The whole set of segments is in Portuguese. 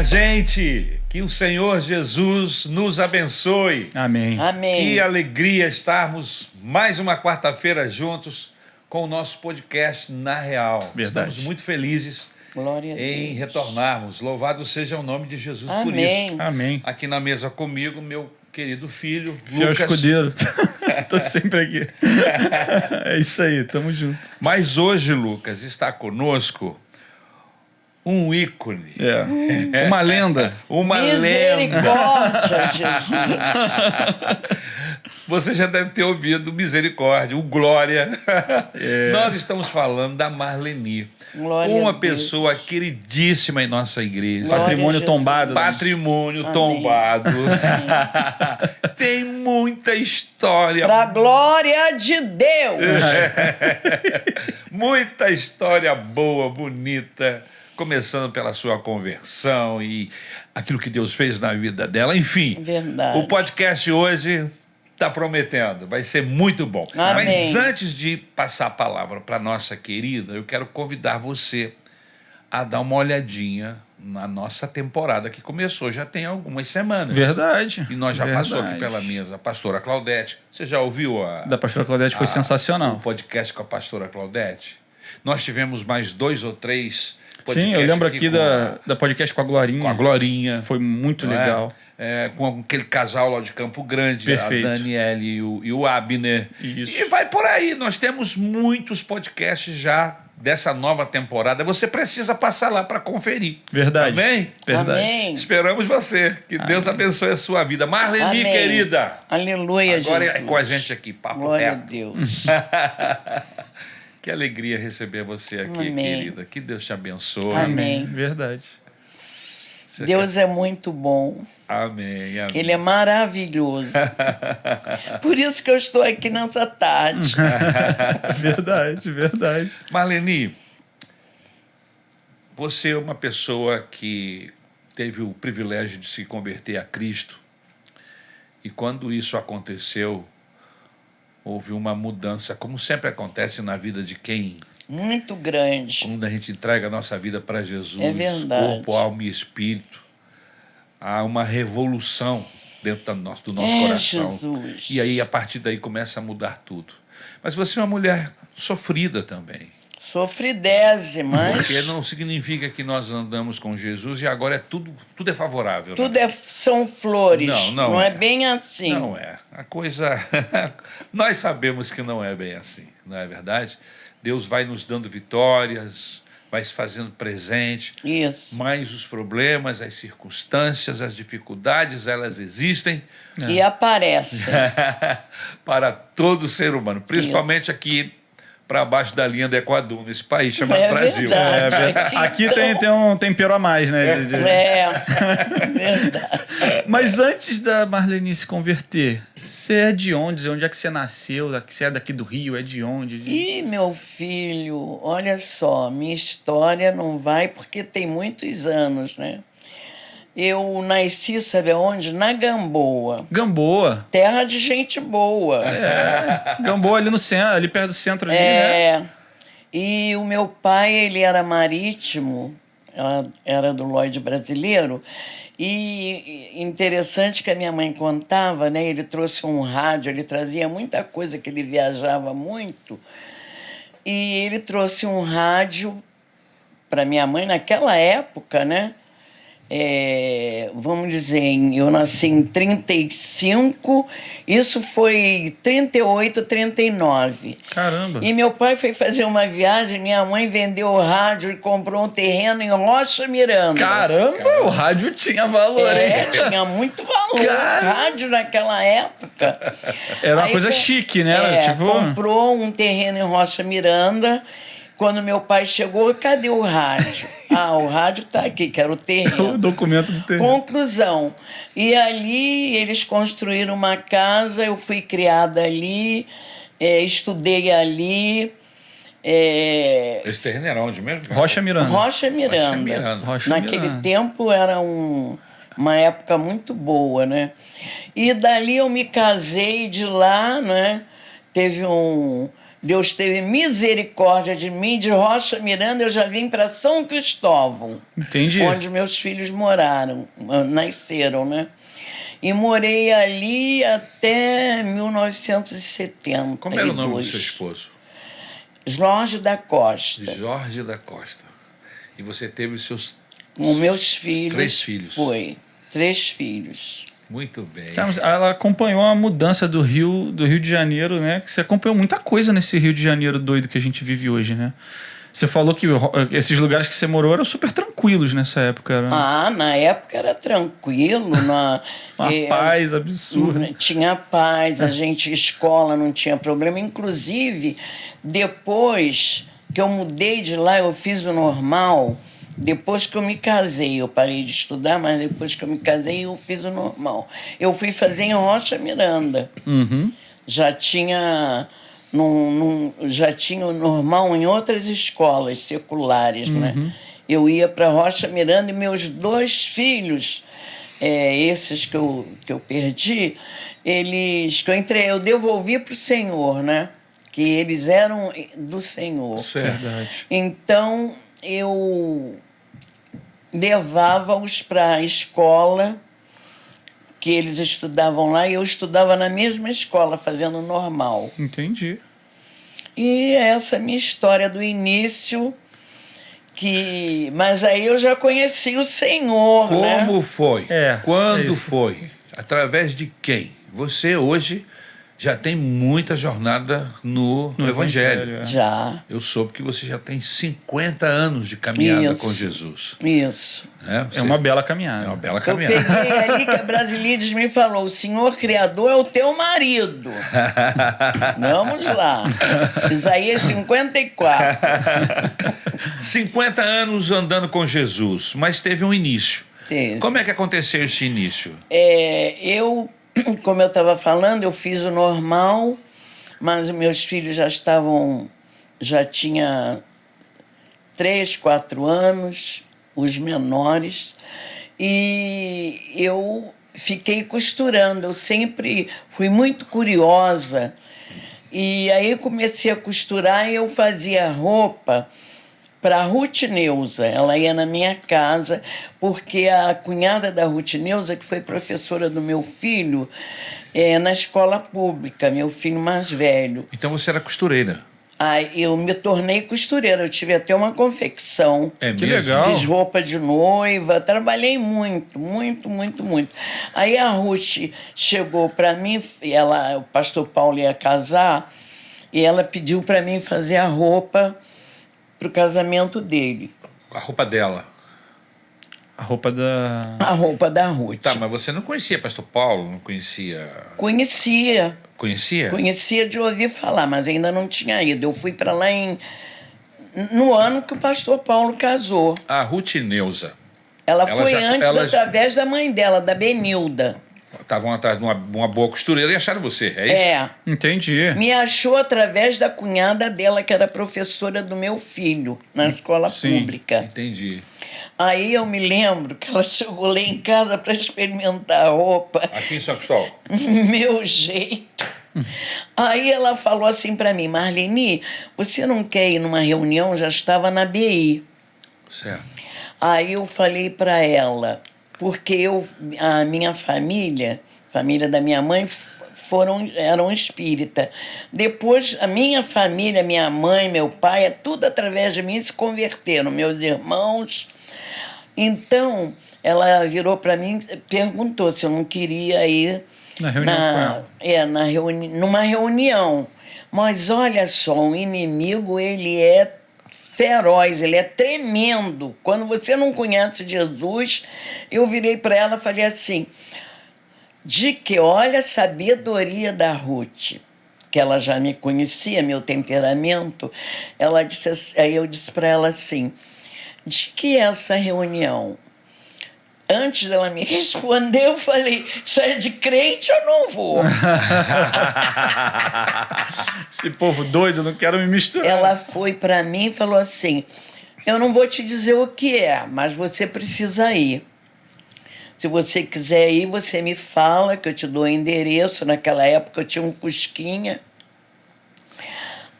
minha gente, que o Senhor Jesus nos abençoe. Amém. Amém. Que alegria estarmos mais uma quarta-feira juntos com o nosso podcast Na Real. Verdade. Estamos muito felizes Glória a em Deus. retornarmos. Louvado seja o nome de Jesus por Amém. isso. Amém. Aqui na mesa comigo, meu querido filho, Fiel Lucas. escudeiro. Tô sempre aqui. É isso aí, tamo junto. Mas hoje, Lucas, está conosco um ícone. É. Uma lenda. Uma lenda. Misericórdia, Jesus. Você já deve ter ouvido Misericórdia, o Glória. Nós estamos falando da Marleni. Glória Uma a Deus. pessoa queridíssima em nossa igreja. Glória Patrimônio a Jesus. tombado. né? Patrimônio Amém. tombado. Tem muita história. Pra glória de Deus. Muita história boa, bonita. Começando pela sua conversão e aquilo que Deus fez na vida dela. Enfim, Verdade. o podcast hoje está prometendo, vai ser muito bom. Amém. Mas antes de passar a palavra para nossa querida, eu quero convidar você a dar uma olhadinha na nossa temporada que começou já tem algumas semanas. Verdade. E nós já Verdade. passou aqui pela mesa a pastora Claudete. Você já ouviu Da pastora Claudete foi o sensacional. podcast com a pastora Claudete? Nós tivemos mais 2 ou 3 podcasts. Sim, eu lembro aqui com da podcast com a Glorinha. com a Glorinha. Foi muito não é? legal. Com aquele casal lá de Campo Grande, Perfeito. a Daniele e o Abner. Isso. E vai por aí. Nós temos muitos podcasts já dessa nova temporada. Você precisa passar lá para conferir. Verdade. Amém? Verdade. Amém. Esperamos você. Que Deus abençoe a sua vida. Marleni, Amém. querida. Aleluia, Agora Jesus. é com a gente aqui, papo Glória a reto. Deus. Que alegria receber você aqui, Amém. querida. Que Deus te abençoe. Amém. Verdade. Você Deus é muito bom. Amém, amém. Ele é maravilhoso. Por isso que eu estou aqui nessa tarde. Verdade, verdade. Marleni, você é uma pessoa que teve o privilégio de se converter a Cristo. E quando isso aconteceu, houve uma mudança, como sempre acontece na vida de quem, Muito grande. quando a gente entrega a nossa vida para Jesus, É verdade. corpo, alma e espírito, há uma revolução dentro do nosso É, coração. Jesus. E aí, a partir daí, começa a mudar tudo. Mas você é uma mulher sofrida também. Sofridésima. Porque não significa que nós andamos com Jesus e agora tudo é favorável. Tudo né? são flores. Não é é. bem assim. Não é. A coisa... Nós sabemos que não é bem assim, não é verdade? Deus vai nos dando vitórias, vai se fazendo presente, Isso. mas os problemas, as circunstâncias, as dificuldades, elas existem E aparece. para todo ser humano, principalmente aqui para baixo da linha do Equador, nesse país chamado É Brasil. verdade. Aqui tem um tempero a mais, né? É, verdade. Mas antes da Marleni se converter, você é de onde? Onde é que você nasceu? Você é daqui do Rio? É de onde? E meu filho, olha só, minha história não vai porque tem muitos anos, né? Eu nasci, sabe aonde? Na Gamboa. Gamboa. Terra de gente boa. Gamboa ali no centro, ali perto do centro ali, né? É. E o meu pai, ele era marítimo, era do Lloyd brasileiro. E interessante que a minha mãe contava, né? Ele trouxe um rádio, ele trazia muita coisa, que ele viajava muito. E ele trouxe um rádio para minha mãe naquela época, né? Vamos dizer, eu nasci em 35, isso foi 38, 39. Caramba. E meu pai foi fazer uma viagem, minha mãe vendeu o rádio e comprou um terreno em Rocha Miranda. Caramba, o rádio tinha valor, hein? Tinha muito valor. Cara. Rádio naquela época. Era uma Aí coisa chique, né? Era tipo... comprou um terreno em Rocha Miranda. Quando meu pai chegou, cadê o rádio? O rádio tá aqui, que era o o terreno. documento do terreno. Conclusão. E ali eles construíram uma casa, eu fui criada ali, estudei ali. Esse terreno era onde mesmo? Rocha Miranda. Rocha Miranda. Rocha Miranda. Rocha Naquele Miranda. tempo era uma época muito boa, né? E dali eu me casei de lá, né? Teve um Deus teve misericórdia de mim, de Rocha Miranda eu já vim para São Cristóvão, Entendi. onde meus filhos moraram, nasceram, né? E morei ali até 1972. Como era o nome do seu esposo? Jorge da Costa. Jorge da Costa. E você teve os seus Com meus filhos. 3 filhos. Foi. 3 filhos. Muito bem. Cara, ela acompanhou a mudança do Rio de Janeiro, né? Que você acompanhou muita coisa nesse Rio de Janeiro doido que a gente vive hoje, né? Você falou que esses lugares que você morou eram super tranquilos nessa época, né? Ah, na época era tranquilo. Uma paz absurda. Tinha paz, a gente, escola não tinha problema. Inclusive, depois que eu mudei de lá, eu fiz o normal. Depois que eu me casei, eu parei de estudar, mas depois que eu me casei, eu fiz o normal. Eu fui fazer em Rocha Miranda. Uhum. Já tinha o normal em outras escolas seculares, né? Eu ia para Rocha Miranda e meus 2 filhos, esses que eu perdi, eu devolvi para o Senhor, né? Que eles eram do Senhor. Verdade. Então, eu levava-os para a escola que eles estudavam lá e eu estudava na mesma escola, fazendo normal. Entendi. E essa é a minha história do início, mas aí eu já conheci o Senhor, né? Como foi? Quando isso. foi? Através de quem? Você hoje já tem muita jornada no Evangelho. Já. Eu soube que você já tem 50 anos de caminhada Isso. com Jesus. Isso. É uma bela caminhada. É uma bela Eu caminhada. peguei ali que a Brasilides me falou, o Senhor Criador é o teu marido. Vamos lá. Isaías 54. 50 anos andando com Jesus, mas teve um início. Teve. Como é que aconteceu esse início? Como eu estava falando, eu fiz o normal, mas os meus filhos já tinha 3, 4 anos, os menores, e eu fiquei costurando. Eu sempre fui muito curiosa, e aí comecei a costurar e eu fazia roupa para a Ruth Neuza. Ela ia na minha casa, porque a cunhada da Ruth Neuza, que foi professora do meu filho, na escola pública, meu filho mais velho. Então você era costureira. Aí eu me tornei costureira, eu tive até uma confecção. Que legal. Fiz roupa de noiva, trabalhei muito, muito, muito, muito. Aí a Ruth chegou para mim, o pastor Paulo ia casar, e ela pediu para mim fazer a roupa para o casamento dele. A roupa dela. A roupa da Ruth. Tá, mas você não conhecia pastor Paulo? Não conhecia? Conhecia. Conhecia? Conhecia de ouvir falar, mas ainda não tinha ido. Eu fui para lá no ano que o pastor Paulo casou. A Ruth Neuza. Ela foi antes através da mãe dela, da Benilda. Estavam atrás de uma boa costureira e acharam você, é isso? Entendi. Me achou através da cunhada dela, que era professora do meu filho, na escola pública. Entendi. Aí eu me lembro que ela chegou lá em casa para experimentar a roupa. Aqui em São Cristóvão? Meu jeito. Aí ela falou assim para mim, Marlene, você não quer ir numa reunião? Já estava na BI. Certo. Aí eu falei para ela, porque a minha família da minha mãe, eram espírita. Depois, a minha família, minha mãe, meu pai, tudo através de mim se converteram, meus irmãos. Então, ela virou para mim, perguntou se eu não queria ir na reunião com ela. Numa reunião. Mas olha só, o inimigo, ele é feroz, ele é tremendo. Quando você não conhece Jesus, eu virei para ela e falei assim, olha a sabedoria da Ruth, que ela já me conhecia, meu temperamento. Aí eu disse para ela assim, de que é essa reunião? Antes dela me responder, eu falei, isso é de crente, eu não vou. Esse povo doido, não quero me misturar. Ela foi para mim e falou assim, eu não vou te dizer o que é, mas você precisa ir. Se você quiser ir, você me fala, que eu te dou o endereço. Naquela época eu tinha um Fusquinha.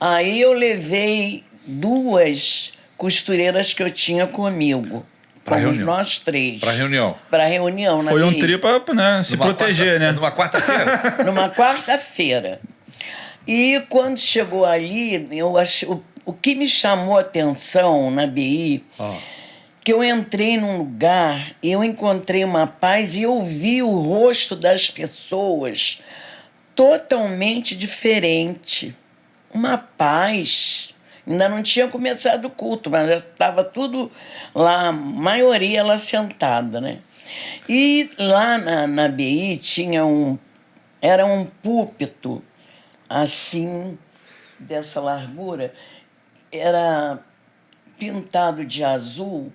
Aí eu levei 2 costureiras que eu tinha comigo. Pra Fomos reunião. nós 3. Pra reunião. Pra reunião. Foi um BI. trio pra, né, se proteger, né? Numa quarta-feira. Numa quarta-feira. E quando chegou ali, eu achei, o que me chamou a atenção na BI, que eu entrei num lugar e eu encontrei uma paz e eu vi o rosto das pessoas totalmente diferente. Uma paz. Ainda não tinha começado o culto, mas já estava tudo lá, a maioria lá sentada, né? E lá na BI tinha era um púlpito, assim, dessa largura, era pintado de azul,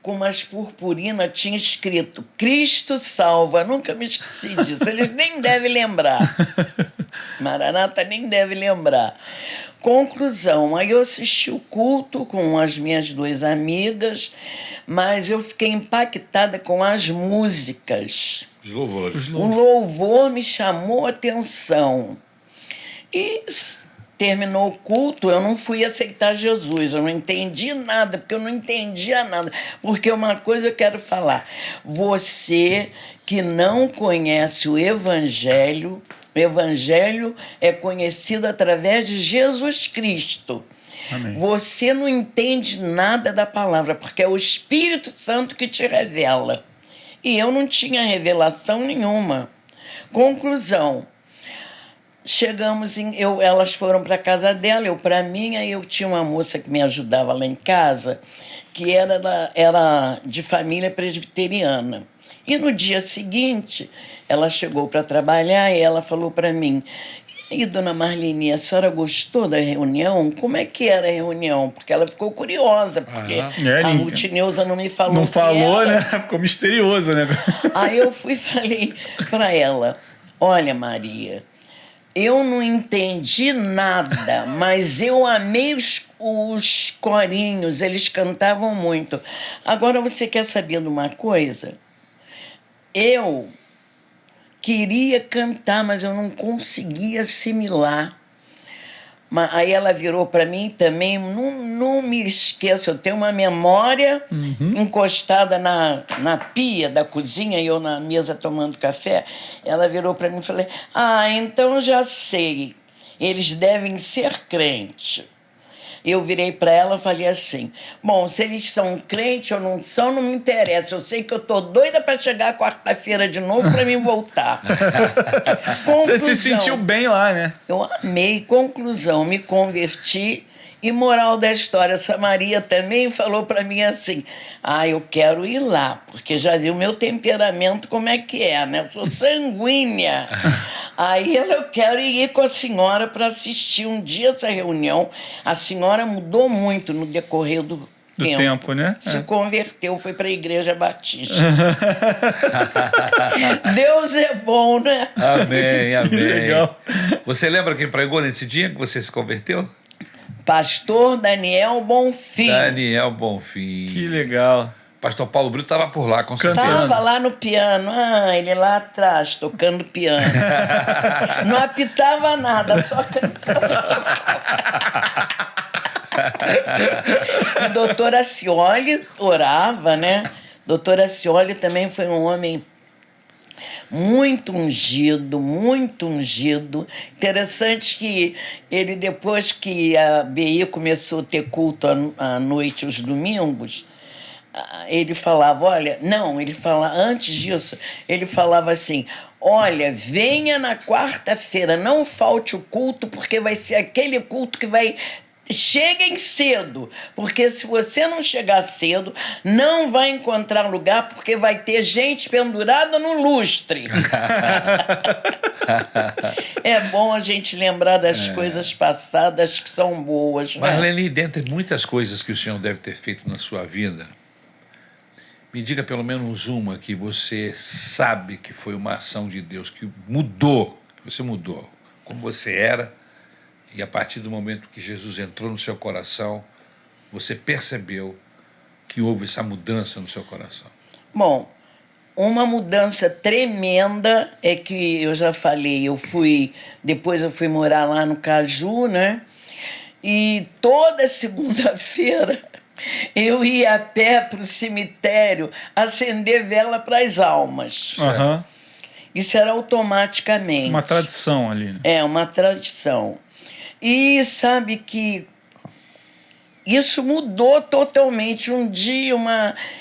com umas purpurinas, tinha escrito Cristo salva. Nunca me esqueci disso. Eles nem devem lembrar. Maranata nem deve lembrar. Conclusão, aí eu assisti o culto com as minhas 2 amigas, mas eu fiquei impactada com as músicas. Os louvores. O louvor me chamou a atenção. E terminou o culto, eu não fui aceitar Jesus, eu não entendi nada, porque eu não entendia nada. Porque uma coisa eu quero falar, você que não conhece o Evangelho é conhecido através de Jesus Cristo. Amém. Você não entende nada da palavra, porque é o Espírito Santo que te revela. E eu não tinha revelação nenhuma. Conclusão, chegamos elas foram para a casa dela, eu para a minha, e eu tinha uma moça que me ajudava lá em casa, que era de família presbiteriana. E no dia seguinte, ela chegou para trabalhar e ela falou para mim: e dona Marlene, a senhora gostou da reunião? Como é que era a reunião? Porque ela ficou curiosa, porque a Ruth Neuza não me falou. Não falou, era. né? Ficou misterioso, né? Aí eu fui e falei para ela: olha, Maria, eu não entendi nada, mas eu amei os corinhos, eles cantavam muito. Agora você quer saber de uma coisa? Eu queria cantar, mas eu não conseguia assimilar. Aí ela virou para mim também, não me esqueço, eu tenho uma memória encostada na pia da cozinha e eu na mesa tomando café. Ela virou para mim e falou: então já sei, eles devem ser crentes. Eu virei para ela e falei assim: bom, se eles são crentes ou não são, não me interessa. Eu sei que eu tô doida para chegar quarta-feira de novo para mim voltar. Você se sentiu bem lá, né? Eu amei. Conclusão, me converti. E moral da história, essa Maria também falou para mim assim: eu quero ir lá, porque já viu o meu temperamento como é que é, né? Eu sou sanguínea. Aí eu quero ir com a senhora para assistir um dia essa reunião. A senhora mudou muito no decorrer do tempo, né? Se converteu, foi para a Igreja Batista. Deus é bom, né? Amém, amém. Que legal. Você lembra quem pregou nesse dia que você se converteu? Pastor Daniel Bonfim. Daniel Bonfim. Que legal. Pastor Paulo Brito estava por lá, com certeza. Estava lá no piano. Ele lá atrás, tocando piano. Não apitava nada, só cantava. A doutora Cioli orava, né? Doutora Cioli também foi um homem muito ungido, muito ungido. Interessante que ele, depois que a BI começou a ter culto à noite, os domingos, ele falava, antes disso, ele falava assim: olha, venha na quarta-feira, não falte o culto, porque vai ser aquele culto que vai... Cheguem cedo, porque se você não chegar cedo, não vai encontrar lugar, porque vai ter gente pendurada no lustre. É bom a gente lembrar das coisas passadas que são boas, né? Marlene, dentre muitas coisas que o senhor deve ter feito na sua vida, me diga pelo menos uma que você sabe que foi uma ação de Deus, que você mudou, como você era. E a partir do momento que Jesus entrou no seu coração, você percebeu que houve essa mudança no seu coração. Bom, uma mudança tremenda é que eu já falei, depois eu fui morar lá no Caju, né? E toda segunda-feira eu ia a pé para o cemitério acender vela para as almas. Aham. Isso era automaticamente. Uma tradição ali, né? É, uma tradição. E sabe que isso mudou totalmente. Um dia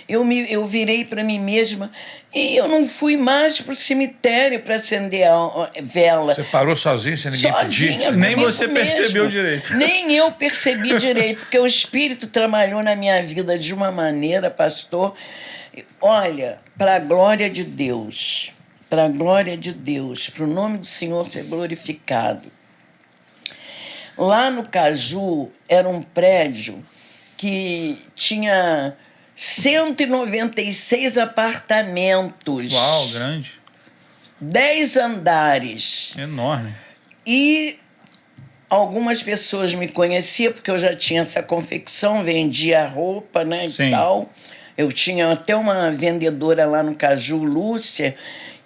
eu virei para mim mesma e eu não fui mais para o cemitério para acender a vela. Você parou sozinho, sem ninguém Sozinha, pedir? Nem comigo você mesma. percebeu direito. Nem eu percebi direito, porque o Espírito trabalhou na minha vida de uma maneira, pastor. Olha, para a glória de Deus, para a glória de Deus, para o nome do Senhor ser glorificado. Lá no Caju era um prédio que tinha 196 apartamentos. Uau, grande. 10 andares. Enorme. E algumas pessoas me conheciam, porque eu já tinha essa confecção, vendia roupa, né, e Sim. tal. Eu tinha até uma vendedora lá no Caju, Lúcia,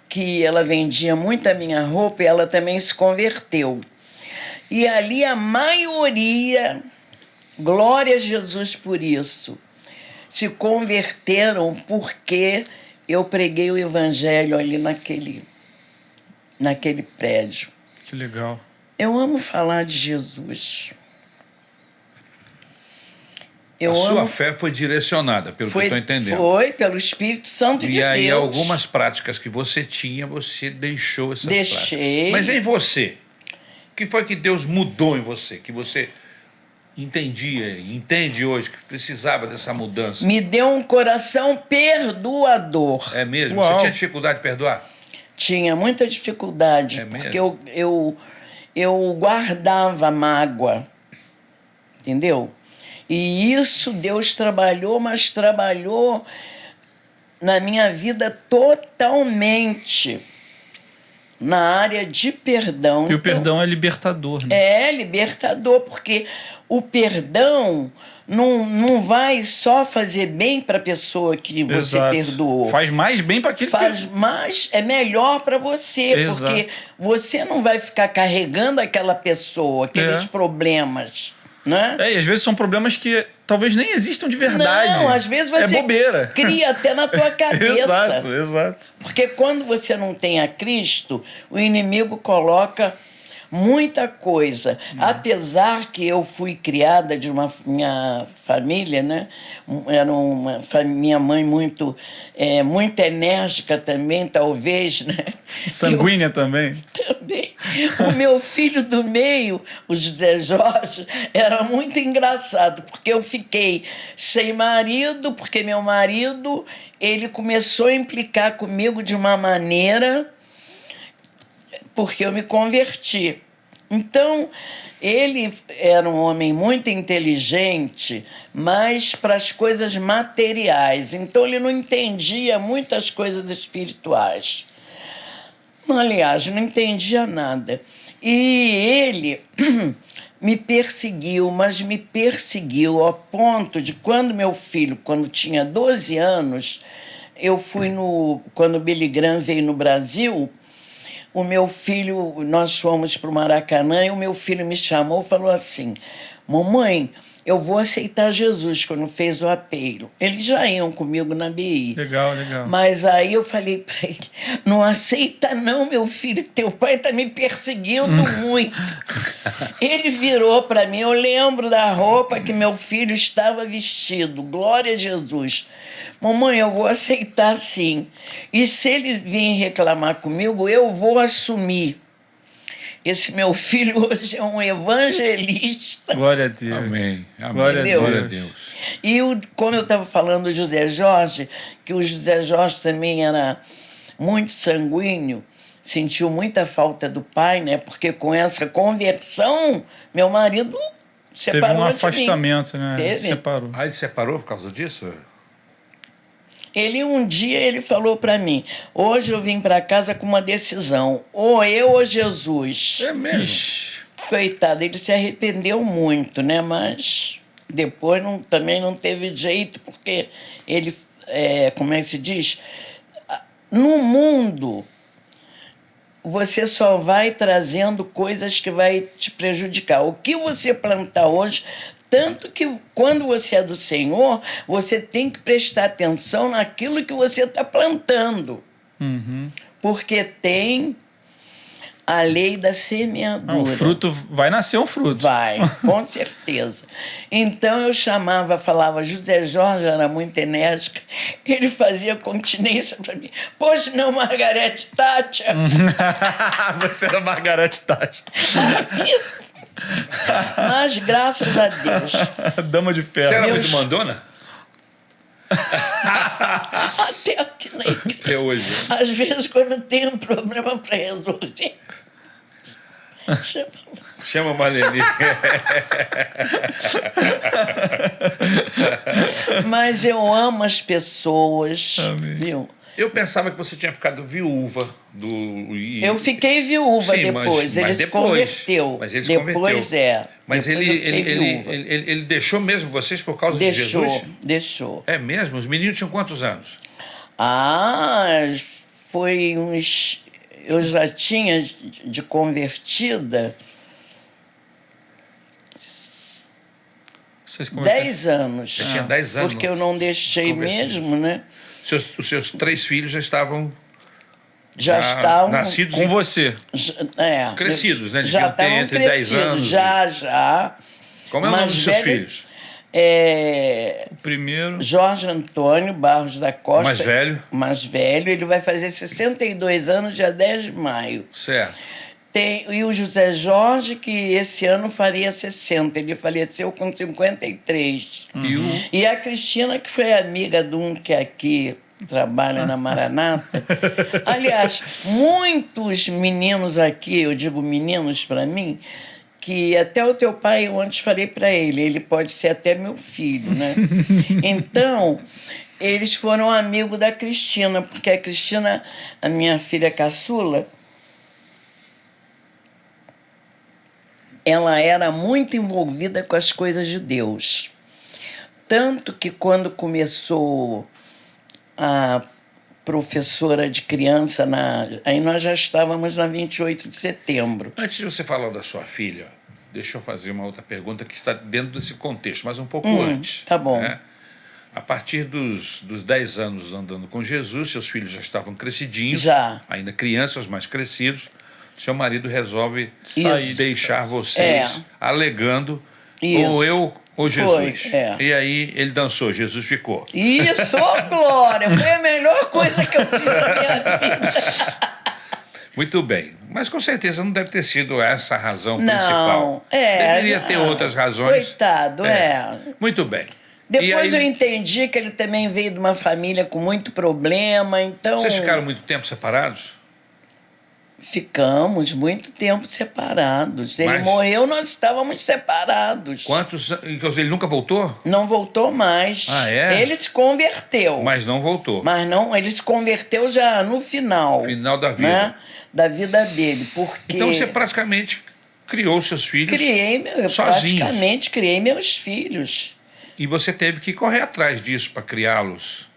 que ela vendia muita minha roupa e ela também se converteu. E ali a maioria, glória a Jesus por isso, se converteram porque eu preguei o evangelho ali naquele prédio. Que legal. Eu amo falar de Jesus. A sua fé foi direcionada, pelo que eu estou entendendo. Foi pelo Espírito Santo de Deus. E aí algumas práticas que você tinha, você deixou essas Deixei. práticas. Mas em você, o que foi que Deus mudou em você? Que você entendia, entende hoje, que precisava dessa mudança? Me deu um coração perdoador. É mesmo? Uau. Você tinha dificuldade de perdoar? Tinha muita dificuldade, É porque mesmo? eu guardava mágoa, entendeu? E isso Deus trabalhou, mas trabalhou na minha vida totalmente, na área de perdão. E o perdão é libertador, né? É libertador, porque o perdão não vai só fazer bem para a pessoa que você Exato. perdoou. Faz mais bem para aquele Faz mais, é melhor para você, Exato. porque você não vai ficar carregando aquela pessoa, aqueles É. problemas, né? É, e às vezes são problemas que talvez nem existam de verdade. Não, às vezes você é bobeira. cria até na tua cabeça. Exato. Porque quando você não tem a Cristo, o inimigo coloca muita coisa. Apesar que eu fui criada de minha família, né? Era minha mãe muito enérgica também, talvez, né? Sanguínea também. Também. O meu filho do meio, o José Jorge, era muito engraçado, porque eu fiquei sem marido, porque meu marido, ele começou a implicar comigo de uma maneira, porque eu me converti. Então, ele era um homem muito inteligente, mas para as coisas materiais. Então, ele não entendia muitas coisas espirituais. Aliás, não entendia nada. E ele me perseguiu, mas me perseguiu ao ponto de quando tinha 12 anos, eu fui quando o Billy Graham veio no Brasil, o meu filho, nós fomos para o Maracanã e o meu filho me chamou e falou assim: mamãe, eu vou aceitar Jesus, quando fez o apelo. Eles já iam comigo na BI. Legal. Mas aí eu falei para ele: não aceita não, meu filho, teu pai está me perseguindo muito. Ele virou para mim, eu lembro da roupa que meu filho estava vestido, glória a Jesus. Mamãe, eu vou aceitar sim. E se ele vir reclamar comigo, eu vou assumir. Esse meu filho hoje é um evangelista. Glória a Deus. Amém. Glória a Glória a Deus. Deus. E como eu estava falando do José Jorge, que o José Jorge também era muito sanguíneo, sentiu muita falta do pai, né? Porque com essa conversão, meu marido separou Teve um de mim. afastamento, né? Teve. Separou. Aí ele separou por causa disso? Um dia ele falou para mim: hoje eu vim para casa com uma decisão, ou eu ou Jesus. É mesmo? Ixi. Coitado, ele se arrependeu muito, né? Mas depois também não teve jeito, porque ele, como é que se diz? No mundo, você só vai trazendo coisas que vai te prejudicar. O que você plantar hoje, tanto que quando você é do Senhor, você tem que prestar atenção naquilo que você está plantando. Porque tem a lei da semeadura. O fruto vai nascer um fruto. Vai, com certeza. Então eu falava, José Jorge era muito enérgico, ele fazia continência para mim. Pois não, Margarete Tátia? Você era Margarete Tátia. Mas graças a Deus. Dama de ferro. Você era muito mandona? Até aqui na igreja. Até hoje. Às vezes, quando tem um problema para resolver, Chama a Marlene. Mas eu amo as pessoas. Amém. Viu? Eu pensava que você tinha ficado viúva do. Eu fiquei viúva. Sim, depois. Ele se depois, converteu. Mas ele se depois converteu. Mas Depois eu fiquei viúva. ele deixou mesmo vocês por causa de Jesus? Deixou. É mesmo? Os meninos tinham quantos anos? Foi uns... Eu já tinha de convertida Vocês converteram? 10 anos. Você tinha 10 anos. Porque eu não deixei mesmo, né? Os seus 3 filhos já estavam Já estavam nascidos Com você. crescidos, né? Já Deviam ter estavam entre 10 crescidos, anos. já. Como é o nome Mais dos seus velho- filhos? O primeiro. Jorge Antônio Barros da Costa. Mais velho? Mais velho. Ele vai fazer 62 anos, dia 10 de maio. Certo. E o José Jorge, que esse ano faria 60. Ele faleceu com 53. E a Cristina, que foi amiga de um que aqui trabalha na Maranata. Aliás, muitos meninos aqui, eu digo meninos para mim, que até o teu pai, eu antes falei para ele pode ser até meu filho, né? Então, eles foram amigos da Cristina, porque a Cristina, a minha filha caçula, ela era muito envolvida com as coisas de Deus. Tanto que quando começou a professora de criança, aí nós já estávamos na 28 de setembro. Antes de você falar da sua filha, deixa eu fazer uma outra pergunta que está dentro desse contexto, mas um pouco antes. Tá bom. Né? A partir dos 10 anos andando com Jesus, seus filhos já estavam crescidinhos, Já. ainda crianças, mas crescidos. Seu marido resolve Isso. deixar vocês, alegando Isso. ou eu ou Jesus. Foi, é. E aí ele dançou, Jesus ficou. Isso, ô Glória! Foi a melhor coisa que eu fiz na minha vida. Muito bem. Mas com certeza não deve ter sido essa a razão principal. Não, Deveria ter outras razões. Coitado, Muito bem. Depois E aí, eu entendi que ele também veio de uma família com muito problema, então... Vocês ficaram muito tempo separados? Ficamos muito tempo separados. Ele Mas- morreu, nós estávamos separados. Quantos? Ele nunca voltou? Não voltou mais. Ah, é? Ele se converteu. Mas não voltou. Mas não, ele se converteu já no final. Final da vida. Né? Da vida dele. Porque Então você praticamente criou seus filhos eu sozinhos. praticamente criei meus filhos. E você teve que correr atrás disso para criá-los.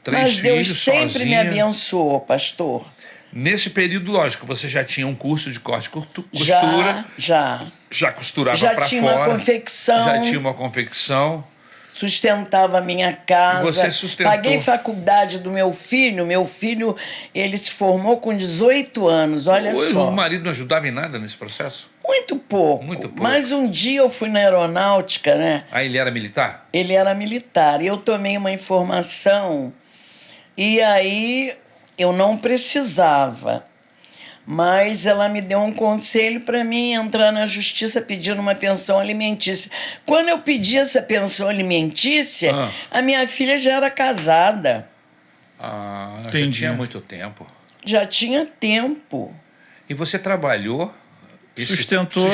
3 Mas filhos Deus sempre sozinha. me abençoou, pastor. Nesse período, lógico, você já tinha um curso de corte e costura, já costurava Já para tinha fora. uma confecção. Já tinha uma confecção. Sustentava a minha casa. Você sustentou. Paguei faculdade do meu filho. Meu filho, ele se formou com 18 anos, olha só. O marido não ajudava em nada nesse processo? Muito pouco. Muito pouco. Mas um dia eu fui na aeronáutica, né? Ah, ele era militar? Ele era militar. E eu tomei uma informação e aí eu não precisava. Mas ela me deu um conselho para mim entrar na justiça pedindo uma pensão alimentícia. Quando eu pedi essa pensão alimentícia, a minha filha já era casada. Ah, já Entendi. tinha muito tempo. Já tinha tempo. E você trabalhou e Sustentou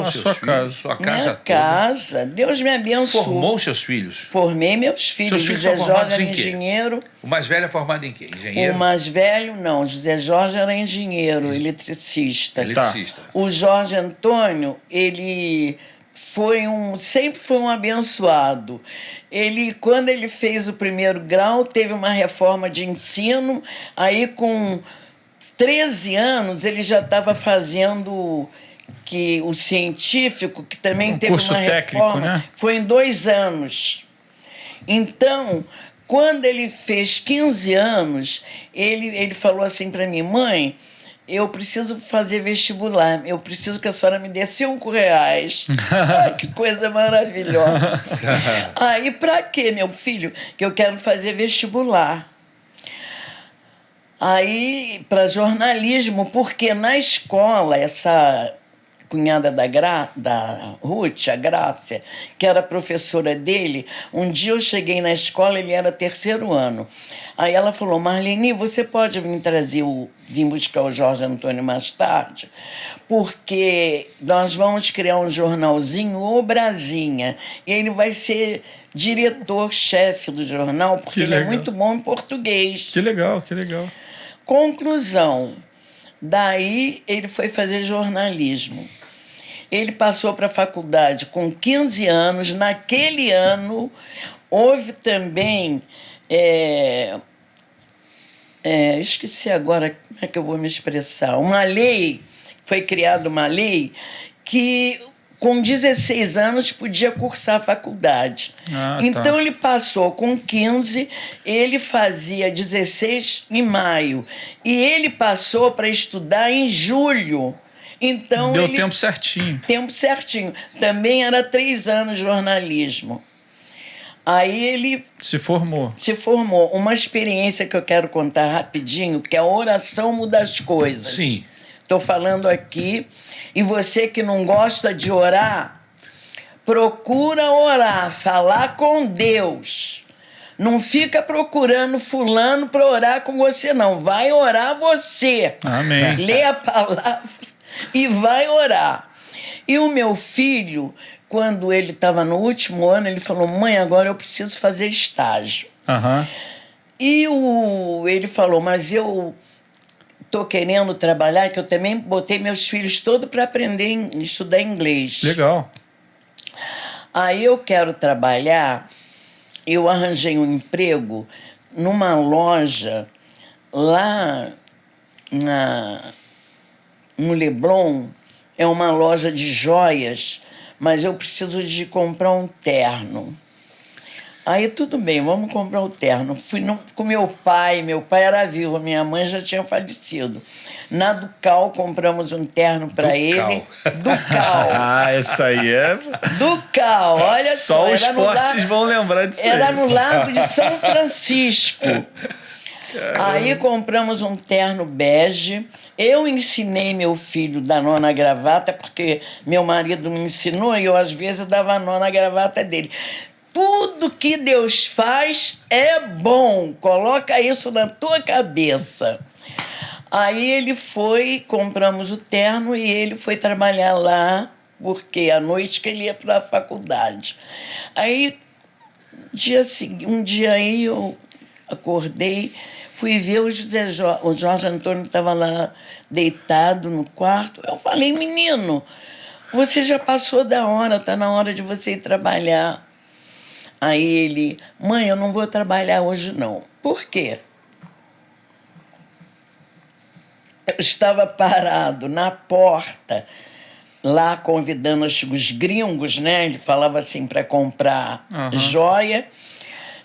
a seus sua filhos, casa. sua casa Minha toda. casa. Deus me abençoou. Formou seus filhos. Formei meus filhos. Seus filhos José são formados Jorge era em quê? engenheiro. O mais velho é formado em quê? Engenheiro? O mais velho, não. José Jorge era engenheiro, eletricista. Eletricista. O Jorge Antônio, ele sempre foi um abençoado. Quando ele fez o primeiro grau, teve uma reforma de ensino, aí com 13 anos ele já estava fazendo que o científico, que também teve curso uma técnico, reforma, né? foi em 2 anos. Então, quando ele fez 15 anos, ele falou assim para mim: mãe, eu preciso fazer vestibular, eu preciso que a senhora me dê R$ 5. Ai, que coisa maravilhosa. Aí, para quê, meu filho? Que eu quero fazer vestibular. Aí, para jornalismo, porque na escola, essa cunhada da Ruth, a Grácia, que era professora dele, um dia eu cheguei na escola, ele era 3º ano. Aí ela falou: Marlene, você pode vir buscar o Jorge Antônio mais tarde? Porque nós vamos criar um jornalzinho, o Brasinha, e ele vai ser diretor-chefe do jornal, porque ele é muito bom em português. Que legal, que legal. Conclusão. Daí ele foi fazer jornalismo. Ele passou para a faculdade com 15 anos. Naquele ano, houve também... esqueci agora como é que eu vou me expressar. Foi criada uma lei que com 16 anos podia cursar a faculdade. Então ele passou com 15, ele fazia 16 em maio. E ele passou para estudar em julho. Então deu tempo certinho. Tempo certinho. Também era 3 anos de jornalismo. Aí ele se formou. Uma experiência que eu quero contar rapidinho, que a oração muda as coisas. Sim. Estou falando aqui. E você que não gosta de orar, procura orar, falar com Deus. Não fica procurando fulano para orar com você, não. Vai orar você. Amém. Lê a palavra e vai orar. E o meu filho, quando ele estava no último ano, ele falou: mãe, agora eu preciso fazer estágio. E ele falou: mas eu estou querendo trabalhar, que eu também botei meus filhos todos para aprender estudar inglês. Legal. Aí eu quero trabalhar, eu arranjei um emprego numa loja lá no Leblon, é uma loja de joias, mas eu preciso de comprar um terno. Aí tudo bem, vamos comprar o terno. Fui com meu pai era vivo, minha mãe já tinha falecido. Na Ducal compramos um terno para ele. Ducal. Essa aí é... Ducal, olha só. Só os fortes vão lembrar disso. Era no Lago de São Francisco. Aí compramos um terno bege. Eu ensinei meu filho da nó na gravata, porque meu marido me ensinou e eu às vezes dava nó na gravata dele. Tudo que Deus faz é bom. Coloca isso na tua cabeça. Aí ele compramos o terno e ele foi trabalhar lá, porque à noite que ele ia para a faculdade. Aí, um dia aí eu acordei, fui ver o Jorge Antônio estava lá deitado no quarto. Eu falei: menino, você já passou da hora, está na hora de você ir trabalhar. Aí ele: mãe, eu não vou trabalhar hoje não. Por quê? Eu estava parado na porta, lá convidando os gringos, né? Ele falava assim para comprar joia.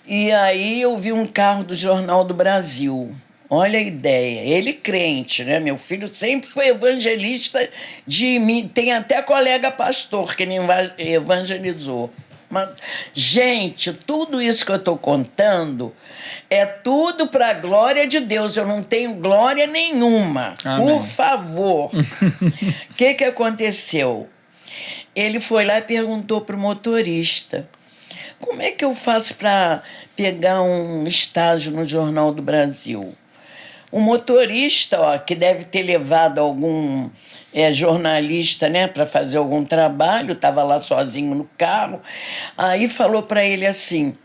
E aí eu vi um carro do Jornal do Brasil. Olha a ideia. Ele crente, né? Meu filho sempre foi evangelista de mim. Tem até colega pastor que ele evangelizou. Mas, gente, tudo isso que eu estou contando é tudo para a glória de Deus. Eu não tenho glória nenhuma. Amém. Por favor. O que aconteceu? Ele foi lá e perguntou para o motorista: como é que eu faço para pegar um estágio no Jornal do Brasil? O motorista, que deve ter levado algum jornalista, né, para fazer algum trabalho, estava lá sozinho no carro, aí falou para ele assim: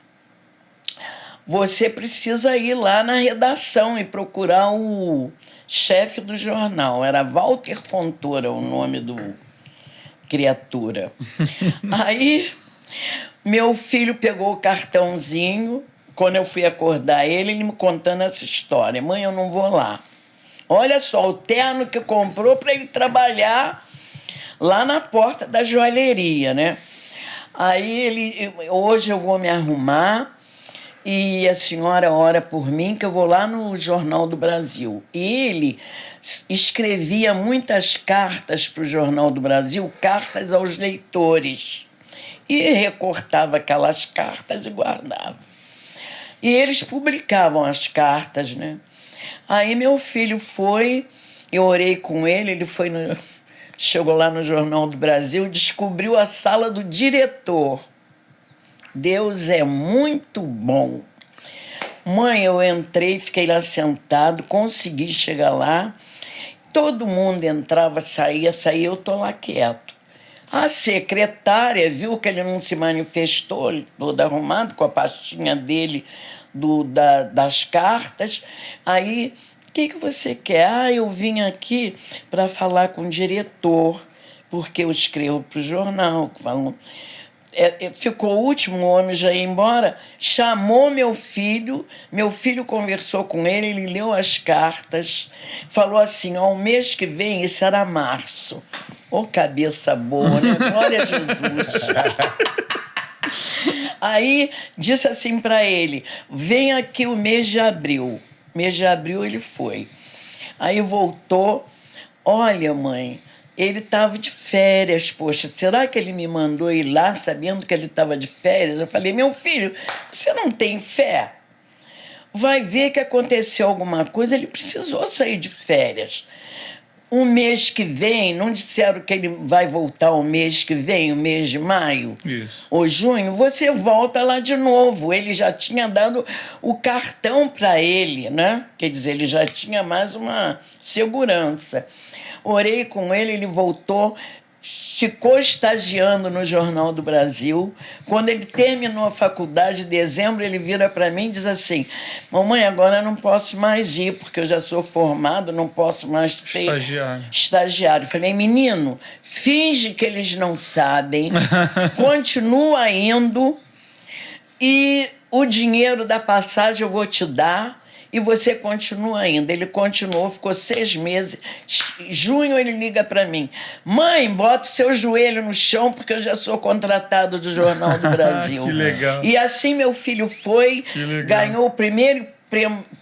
você precisa ir lá na redação e procurar o chefe do jornal. Era Walter Fontoura o nome do criatura. Aí meu filho pegou o cartãozinho. Quando eu fui acordar ele me contando essa história: mãe, eu não vou lá. Olha só, o terno que comprou para ele trabalhar lá na porta da joalheria, né? Aí hoje eu vou me arrumar e a senhora ora por mim que eu vou lá no Jornal do Brasil. E ele escrevia muitas cartas para o Jornal do Brasil, cartas aos leitores. E recortava aquelas cartas e guardava. E eles publicavam as cartas, né? Aí meu filho foi, eu orei com ele chegou lá no Jornal do Brasil, descobriu a sala do diretor. Deus é muito bom. Mãe, eu entrei, fiquei lá sentado, consegui chegar lá. Todo mundo entrava, saía, eu tô lá quieto. A secretária viu que ele não se manifestou, todo arrumado, com a pastinha dele das cartas. Aí, o que você quer? Ah, eu vim aqui para falar com o diretor, porque eu escrevo para o jornal. Ficou o último, o homem já ia embora, chamou meu filho conversou com ele leu as cartas, falou assim, ao mês que vem, isso era março. Ô, cabeça boa, né? Glória a Jesus. Aí disse assim para ele, vem aqui o mês de abril. Mês de abril ele foi. Aí voltou, olha, mãe, ele estava de férias, poxa, será que ele me mandou ir lá sabendo que ele estava de férias? Eu falei, meu filho, você não tem fé? Vai ver que aconteceu alguma coisa, ele precisou sair de férias. O mês que vem, não disseram que ele vai voltar o mês que vem, o mês de maio? Isso. Ou junho, você volta lá de novo. Ele já tinha dado o cartão para ele, né? Quer dizer, ele já tinha mais uma segurança. Orei com ele, ele voltou, ficou estagiando no Jornal do Brasil. Quando ele terminou a faculdade, em dezembro, ele vira para mim e diz assim, mamãe, agora eu não posso mais ir, porque eu já sou formado, não posso mais ser estagiário. Falei, menino, finge que eles não sabem, continua indo e o dinheiro da passagem eu vou te dar, e você continua ainda. Ele continuou, ficou 6 meses. Junho ele liga para mim. Mãe, bota o seu joelho no chão porque eu já sou contratado do Jornal do Brasil. Que legal. E assim meu filho foi, ganhou o primeiro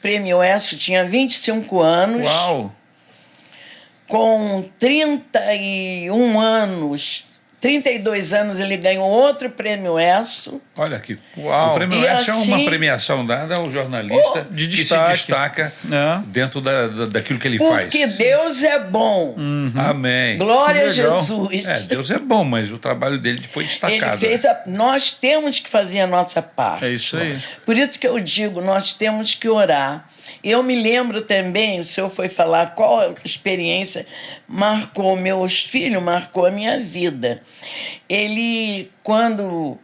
prêmio ESSO, tinha 25 anos. Uau! Com 31 anos... 32 anos ele ganhou outro prêmio ESSO. Olha que... Uau. O prêmio ESSO assim, é uma premiação dada ao jornalista de que destaque. se destaca dentro daquilo que ele faz. Porque Deus é bom. Amém. Glória a Jesus. Deus é bom, mas o trabalho dele foi destacado. Ele fez nós temos que fazer a nossa parte. É isso aí. Por isso que eu digo, nós temos que orar. Eu me lembro também, o senhor foi falar qual experiência marcou meus filhos, marcou a minha vida. Ele, quando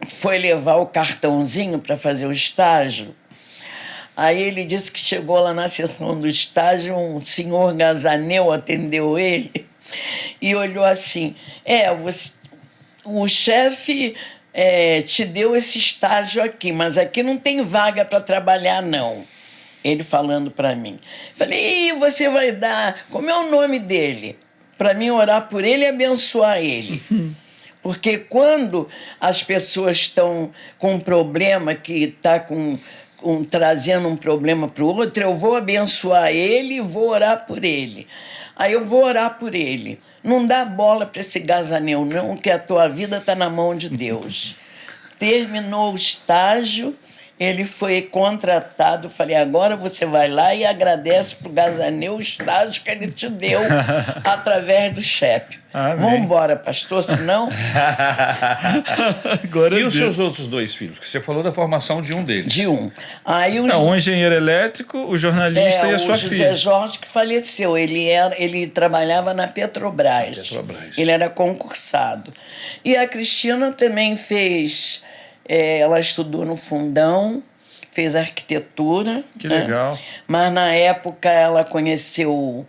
foi levar o cartãozinho para fazer o estágio, aí ele disse que chegou lá na sessão do estágio, um senhor Gazaneu atendeu ele e olhou assim, o chefe te deu esse estágio aqui, mas aqui não tem vaga para trabalhar, não. Ele falando para mim. Falei, você vai dar... Como é o nome dele? Para mim orar por ele e abençoar ele. Porque quando as pessoas estão com um problema que está trazendo um problema para o outro, eu vou abençoar ele e vou orar por ele. Aí eu vou orar por ele. Não dá bola para esse Gazaneu, não, que a tua vida está na mão de Deus. Terminou o estágio, ele foi contratado. Falei, agora você vai lá e agradece para o Gazaneu o estágio que ele te deu através do chefe. Vamos embora, pastor, senão... E os seus outros 2 filhos? Que você falou da formação de um deles. De um. Aí um engenheiro elétrico, o jornalista e a sua filha. O filha. José Jorge que faleceu. Ele trabalhava na Petrobras. Ele era concursado. E a Cristina também fez... ela estudou no Fundão, fez arquitetura. Que legal. Mas na época ela conheceu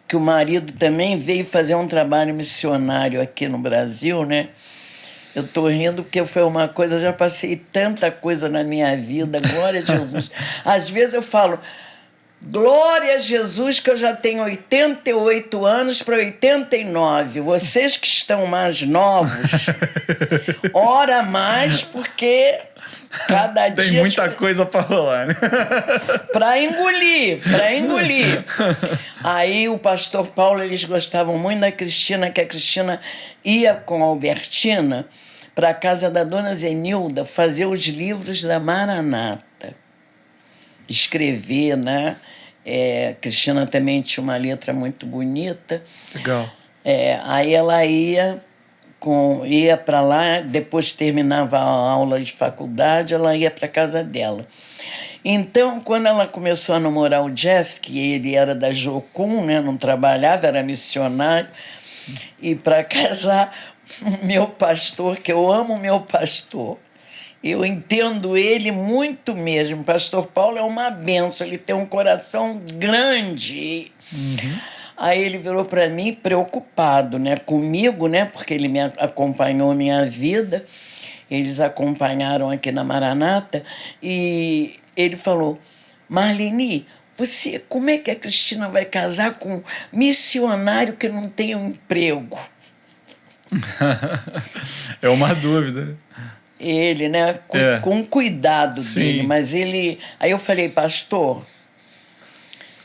que o marido também veio fazer um trabalho missionário aqui no Brasil, né? Eu tô rindo porque foi uma coisa, já passei tanta coisa na minha vida, glória a Jesus. Às vezes eu falo, Glória a Jesus, que eu já tenho 88 anos para 89. Vocês que estão mais novos, ora mais, porque cada dia... Tem muita coisa para rolar, né? Para engolir, para engolir. Aí o pastor Paulo, eles gostavam muito da Cristina, que a Cristina ia com a Albertina para a casa da dona Zenilda fazer os livros da Maranata. Escrever, né? Cristina também tinha uma letra muito bonita. Legal. Aí ela ia para lá, depois terminava a aula de faculdade, ela ia para a casa dela. Então, quando ela começou a namorar o Jeff, que ele era da Jocum, né, não trabalhava, era missionário, e para casar, meu pastor, que eu amo meu pastor, eu entendo ele muito mesmo. O pastor Paulo é uma bênção, ele tem um coração grande. Uhum. Aí ele virou para mim preocupado, né, comigo, né, porque ele me acompanhou a minha vida, eles acompanharam aqui na Maranata, e ele falou: Marlene, como é que a Cristina vai casar com um missionário que não tem um emprego? É uma dúvida, né? Ele, né, com cuidado dele, mas ele... Aí eu falei: pastor,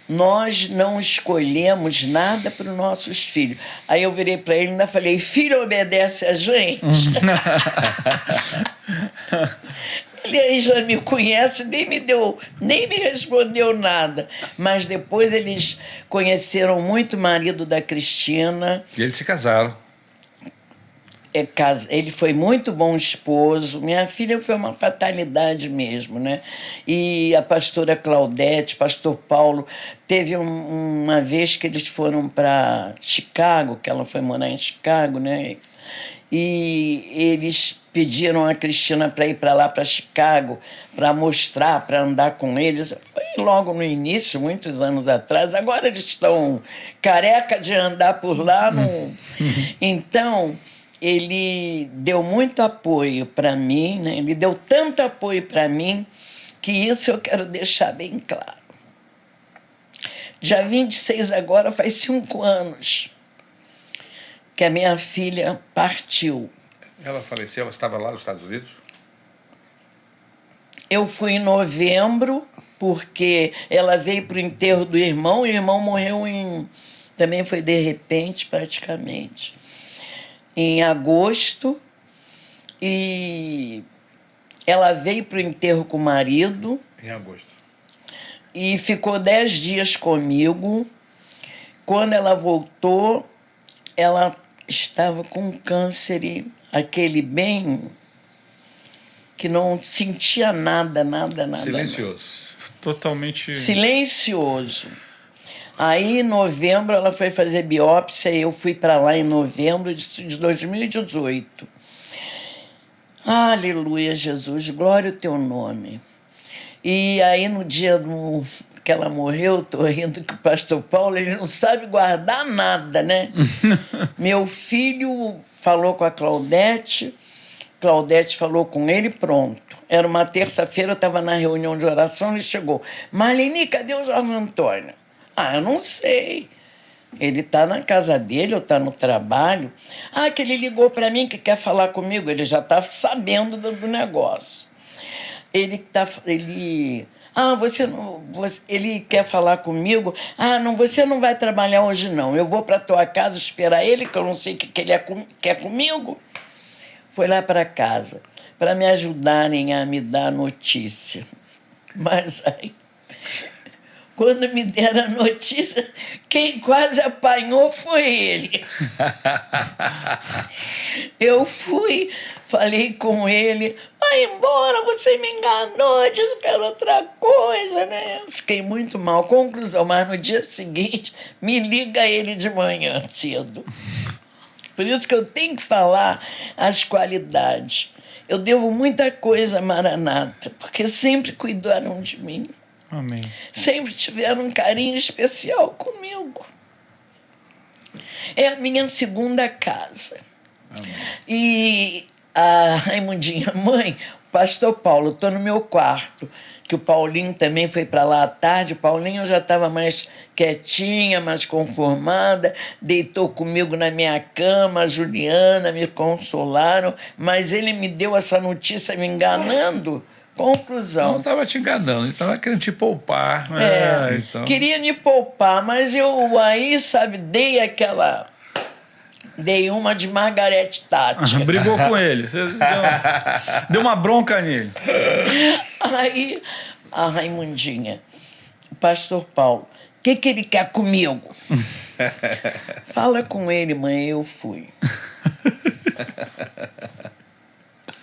nós não escolhemos nada para os nossos filhos. Aí eu virei para ele e ainda falei: filho obedece a gente. Ele aí já me conhece, nem me respondeu nada. Mas depois eles conheceram muito o marido da Cristina. E eles se casaram. Ele foi muito bom esposo. Minha filha foi uma fatalidade mesmo, né? E a pastora Claudete, pastor Paulo, teve uma vez que eles foram para Chicago, que ela foi morar em Chicago, né? E eles pediram a Cristina para ir para lá, para Chicago, para mostrar, para andar com eles. Foi logo no início, muitos anos atrás. Agora eles estão careca de andar por lá. Então, ele deu muito apoio para mim, né? Ele deu tanto apoio para mim que isso eu quero deixar bem claro. Dia 26 agora faz 5 anos que a minha filha partiu. Ela faleceu, ela estava lá nos Estados Unidos? Eu fui em novembro, porque ela veio para o enterro do irmão, e o irmão morreu também foi de repente, praticamente. Em agosto, e ela veio para o enterro com o marido. Em agosto. E ficou 10 dias comigo. Quando ela voltou, ela estava com câncer, aquele bem que não sentia nada. Silencioso. Nada. Totalmente... Silencioso. Aí, em novembro, ela foi fazer biópsia, e eu fui para lá em novembro de 2018. Aleluia, Jesus, glória ao teu nome. E aí, no dia que ela morreu, estou rindo que o pastor Paulo, ele não sabe guardar nada, né? Meu filho falou com a Claudete falou com ele, pronto. Era uma terça-feira, eu estava na reunião de oração, ele chegou: Marlene, cadê o Jorge Antônio? Eu não sei. Ele está na casa dele ou está no trabalho. Que ele ligou para mim que quer falar comigo. Ele já está sabendo do negócio. Ele quer falar comigo. Não, você não vai trabalhar hoje, não. Eu vou para a tua casa esperar ele, que eu não sei o que ele quer comigo. Foi lá para casa, para me ajudarem a me dar notícia. Mas aí, quando me deram a notícia, quem quase apanhou foi ele. Eu fui, falei com ele: vai embora, você me enganou, disse que era outra coisa, né? Eu fiquei muito mal. Conclusão, mas no dia seguinte, me liga ele de manhã cedo. Por isso que eu tenho que falar as qualidades. Eu devo muita coisa à Maranata, porque sempre cuidaram de mim. Amém. Sempre tiveram um carinho especial comigo. É a minha segunda casa. Amém. E A Raimundinha, mãe, pastor Paulo, estou no meu quarto, que o Paulinho também foi para lá à tarde. O Paulinho já estava mais quietinha, mais conformada, deitou comigo na minha cama, a Juliana, me consolaram, mas ele me deu essa notícia me enganando. Não Conclusão. estava te enganando, ele estava querendo te poupar. Então... Queria me poupar, mas eu aí, sabe, dei uma de Margaret Thatcher. Brigou com ele. Você deu uma bronca nele. Aí, a Raimundinha, o pastor Paulo, o que ele quer comigo? Fala com ele, mãe, eu fui.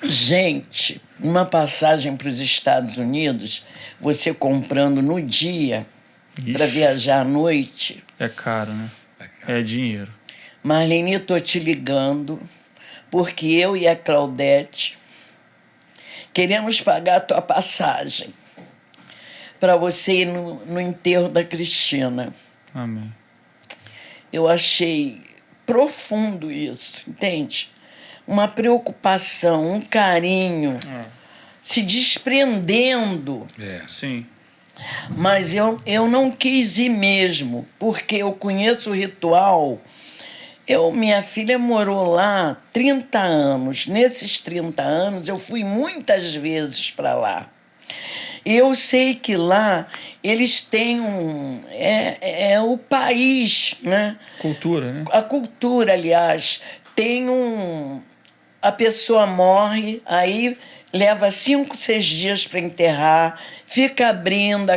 Gente, uma passagem para os Estados Unidos, você comprando no dia para viajar à noite. É caro, né? É dinheiro. Marlene, estou te ligando porque eu e a Claudete queremos pagar a tua passagem para você ir no enterro da Cristina. Amém. Eu achei profundo isso, entende? Uma preocupação, um carinho, se desprendendo. Sim. Mas eu não quis ir mesmo, porque eu conheço o ritual. Minha filha morou lá 30 anos. Nesses 30 anos, eu fui muitas vezes para lá. Eu sei que lá eles têm o país, né? Cultura, né? A cultura, aliás, tem a pessoa morre, aí leva 5, 6 dias para enterrar, fica abrindo,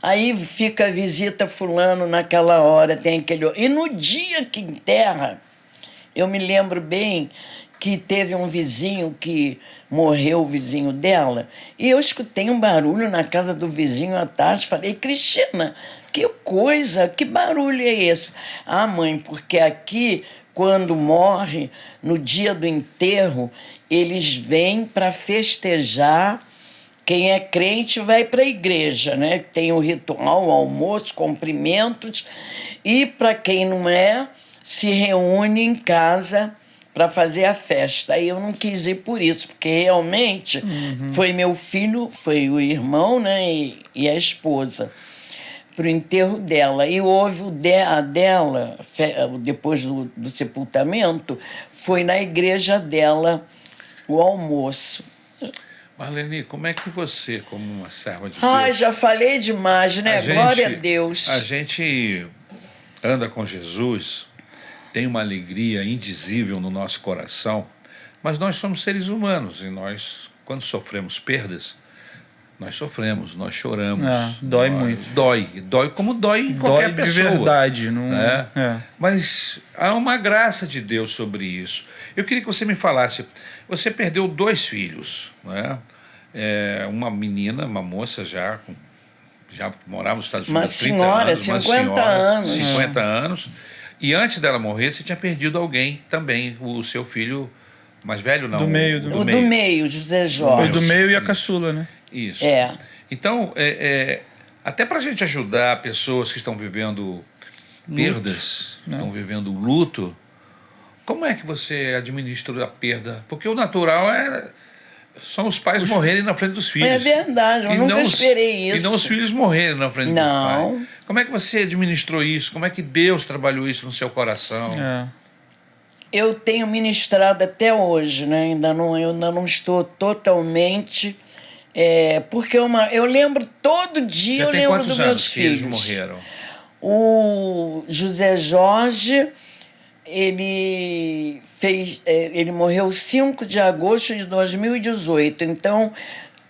aí fica a visita fulano naquela hora, tem aquele... E no dia que enterra, eu me lembro bem que teve um vizinho que morreu, o vizinho dela, e eu escutei um barulho na casa do vizinho à tarde, falei, Cristina, que coisa, que barulho é esse? Ah, mãe, porque aqui, quando morre, no dia do enterro, eles vêm para festejar. Quem é crente vai para a igreja, né? Tem o ritual, o almoço, cumprimentos. E para quem não é, se reúne em casa para fazer a festa. Aí eu não quis ir por isso, porque realmente foi meu filho, foi o irmão, né? E a esposa, para o enterro dela. E houve a dela, depois do sepultamento, foi na igreja dela o almoço. Marlene, como é que você, como uma serva de Ai, Deus... já falei demais, né? Glória a Deus. A gente anda com Jesus, tem uma alegria indizível no nosso coração, mas nós somos seres humanos e nós, quando sofremos perdas, nós sofremos, nós choramos. Dói muito. Dói como dói em qualquer pessoa. De verdade. Não... Mas há uma graça de Deus sobre isso. Eu queria que você me falasse, você perdeu 2 filhos, né? Uma menina, uma moça já morava nos Estados Unidos há 30 anos. 50 anos. 50 anos. E antes dela morrer, você tinha perdido alguém também, o seu filho mais velho, não? Do meio. Do meio, José Jorge. O do meio e a caçula, né? Isso. É. Então, até para a gente ajudar pessoas que estão vivendo perdas, estão vivendo luto, como é que você administra a perda? Porque o natural são os pais morrerem na frente dos filhos. É verdade, eu nunca esperei isso. E não os filhos morrerem na frente dos pais. Como é que você administrou isso? Como é que Deus trabalhou isso no seu coração? Eu tenho ministrado até hoje, né? Eu ainda não estou totalmente... porque eu lembro todo dia, eu lembro dos meus filhos. Eles morreram? O José Jorge, ele morreu 5 de agosto de 2018, então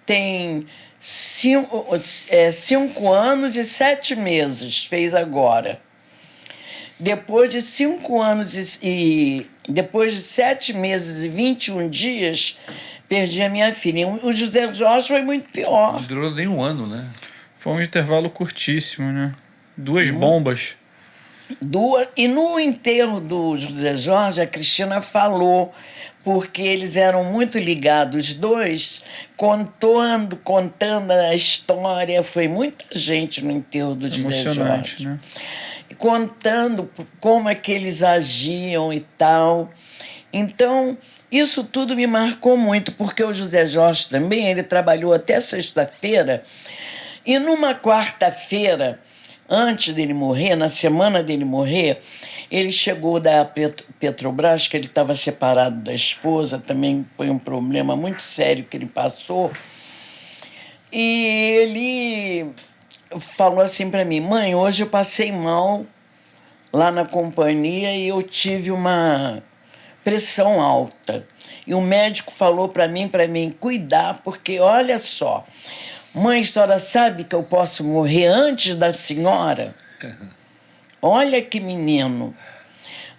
tem 5 anos e 7 meses, fez agora. Depois de 5 anos depois de 7 meses e 21 dias, perdi a minha filha. O José Jorge foi muito pior. Não durou nem um ano, né? Foi um intervalo curtíssimo, né? 2 bombas. E no enterro do José Jorge, a Cristina falou, porque eles eram muito ligados, os dois, contando a história. Foi muita gente no enterro do José Jorge. Né? Contando como é que eles agiam e tal. Então, Isso tudo me marcou muito, porque o José Jorge também, ele trabalhou até sexta-feira, e numa quarta-feira, antes dele morrer, na semana dele morrer, ele chegou da Petrobras, que ele estava separado da esposa, também foi um problema muito sério que ele passou, e ele falou assim para mim: mãe, hoje eu passei mal lá na companhia e eu tive uma pressão alta. E o médico falou para mim cuidar, porque olha só, mãe, a senhora sabe que eu posso morrer antes da senhora? Olha que menino.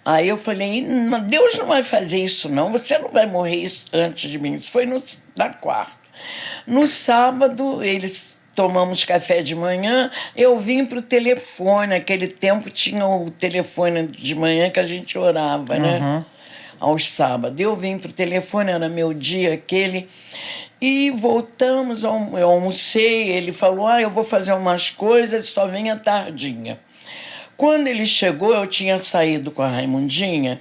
Aí eu falei: Deus não vai fazer isso não, você não vai morrer isso antes de mim. Isso foi na quarta. No sábado, tomamos café de manhã, eu vim para o telefone. Naquele tempo tinha o telefone de manhã que a gente orava, né? Aos sábados. Eu vim para o telefone, era meu dia aquele, e voltamos, eu almocei, ele falou: eu vou fazer umas coisas, só venha tardinha. Quando ele chegou, eu tinha saído com a Raimundinha,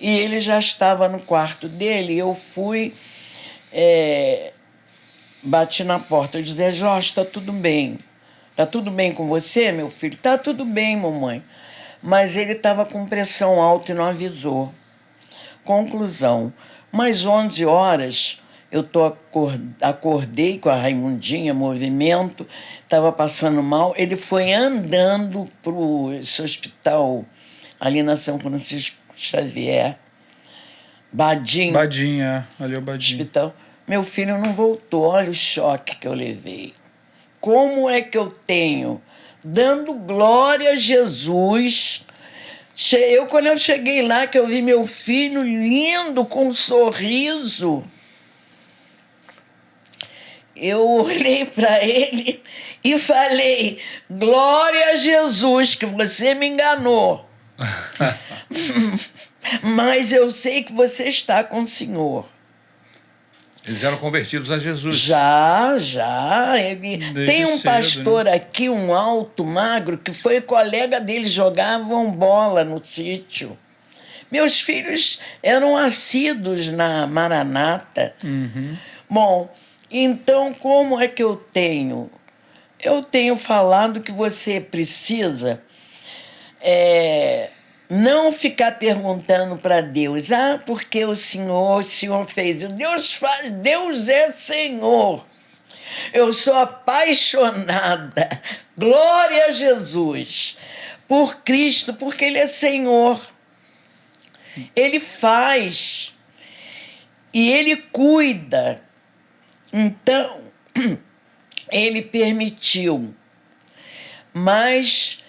e ele já estava no quarto dele, eu fui... bati na porta, eu dizia: Jorge, está tudo bem? Está tudo bem com você, meu filho? Está tudo bem, mamãe. Mas ele estava com pressão alta e não avisou. Conclusão, mais 11 horas, eu acordei com a Raimundinha, movimento, estava passando mal. Ele foi andando para esse hospital ali na São Francisco Xavier, Badinho. Ali é o Badinho. Hospital. Meu filho não voltou, olha o choque que eu levei. Como é que eu tenho, dando glória a Jesus... Quando eu cheguei lá, que eu vi meu filho lindo, com um sorriso, eu olhei para ele e falei: glória a Jesus, que você me enganou. Mas eu sei que você está com o Senhor. Eles eram convertidos a Jesus. Já. Tem um cedo, pastor, né, aqui, um alto, magro, que foi colega dele, jogavam bola no sítio. Meus filhos eram assíduos na Maranata. Bom, então como é que eu tenho? Eu tenho falado que você precisa... não ficar perguntando para Deus: porque o Senhor fez. Deus é Senhor. Eu sou apaixonada, glória a Jesus, por Cristo, porque Ele é Senhor. Ele faz e Ele cuida. Então, Ele permitiu. Mas...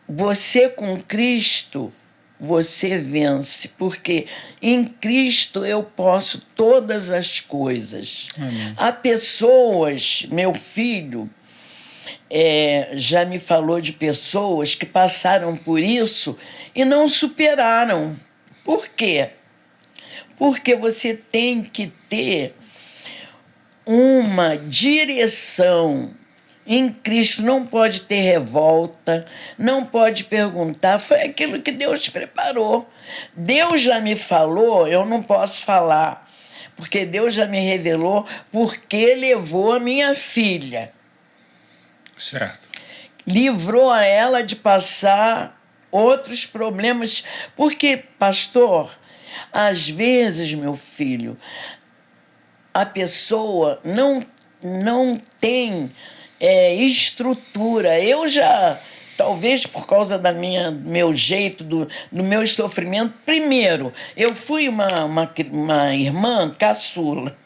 você com Cristo, você vence, porque em Cristo eu posso todas as coisas. Amém. Há pessoas, meu filho já me falou de pessoas que passaram por isso e não superaram. Por quê? Porque você tem que ter uma direção. Em Cristo não pode ter revolta, não pode perguntar. Foi aquilo que Deus preparou. Deus já me falou, eu não posso falar, porque Deus já me revelou porque levou a minha filha. Certo. Livrou a ela de passar outros problemas. Porque, pastor, às vezes, meu filho, a pessoa não tem... estrutura. Eu já, talvez por causa meu jeito, do meu sofrimento, primeiro, eu fui uma irmã caçula.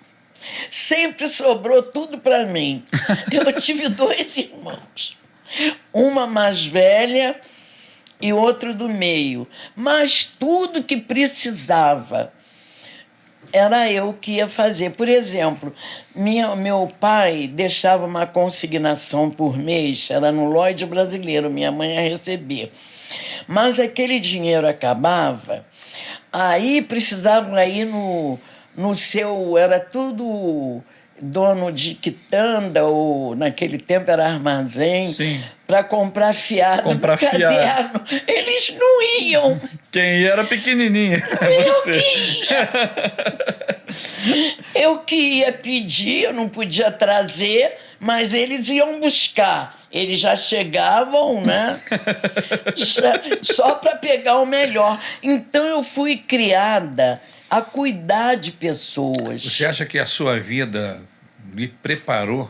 Sempre sobrou tudo para mim. Eu tive 2 irmãos. Uma mais velha e outro do meio. Mas tudo que precisava era eu que ia fazer. Por exemplo, meu pai deixava uma consignação por mês, era no Lloyd Brasileiro, minha mãe ia receber. Mas aquele dinheiro acabava, aí precisava ir no seu... era tudo dono de quitanda, ou naquele tempo era armazém, para comprar fiado. Comprar fiado. Eles não iam. Quem era pequenininha? Eu que ia pedir, eu não podia trazer, mas eles iam buscar. Eles já chegavam, né? Só para pegar o melhor. Então eu fui criada a cuidar de pessoas. Você acha que a sua vida lhe preparou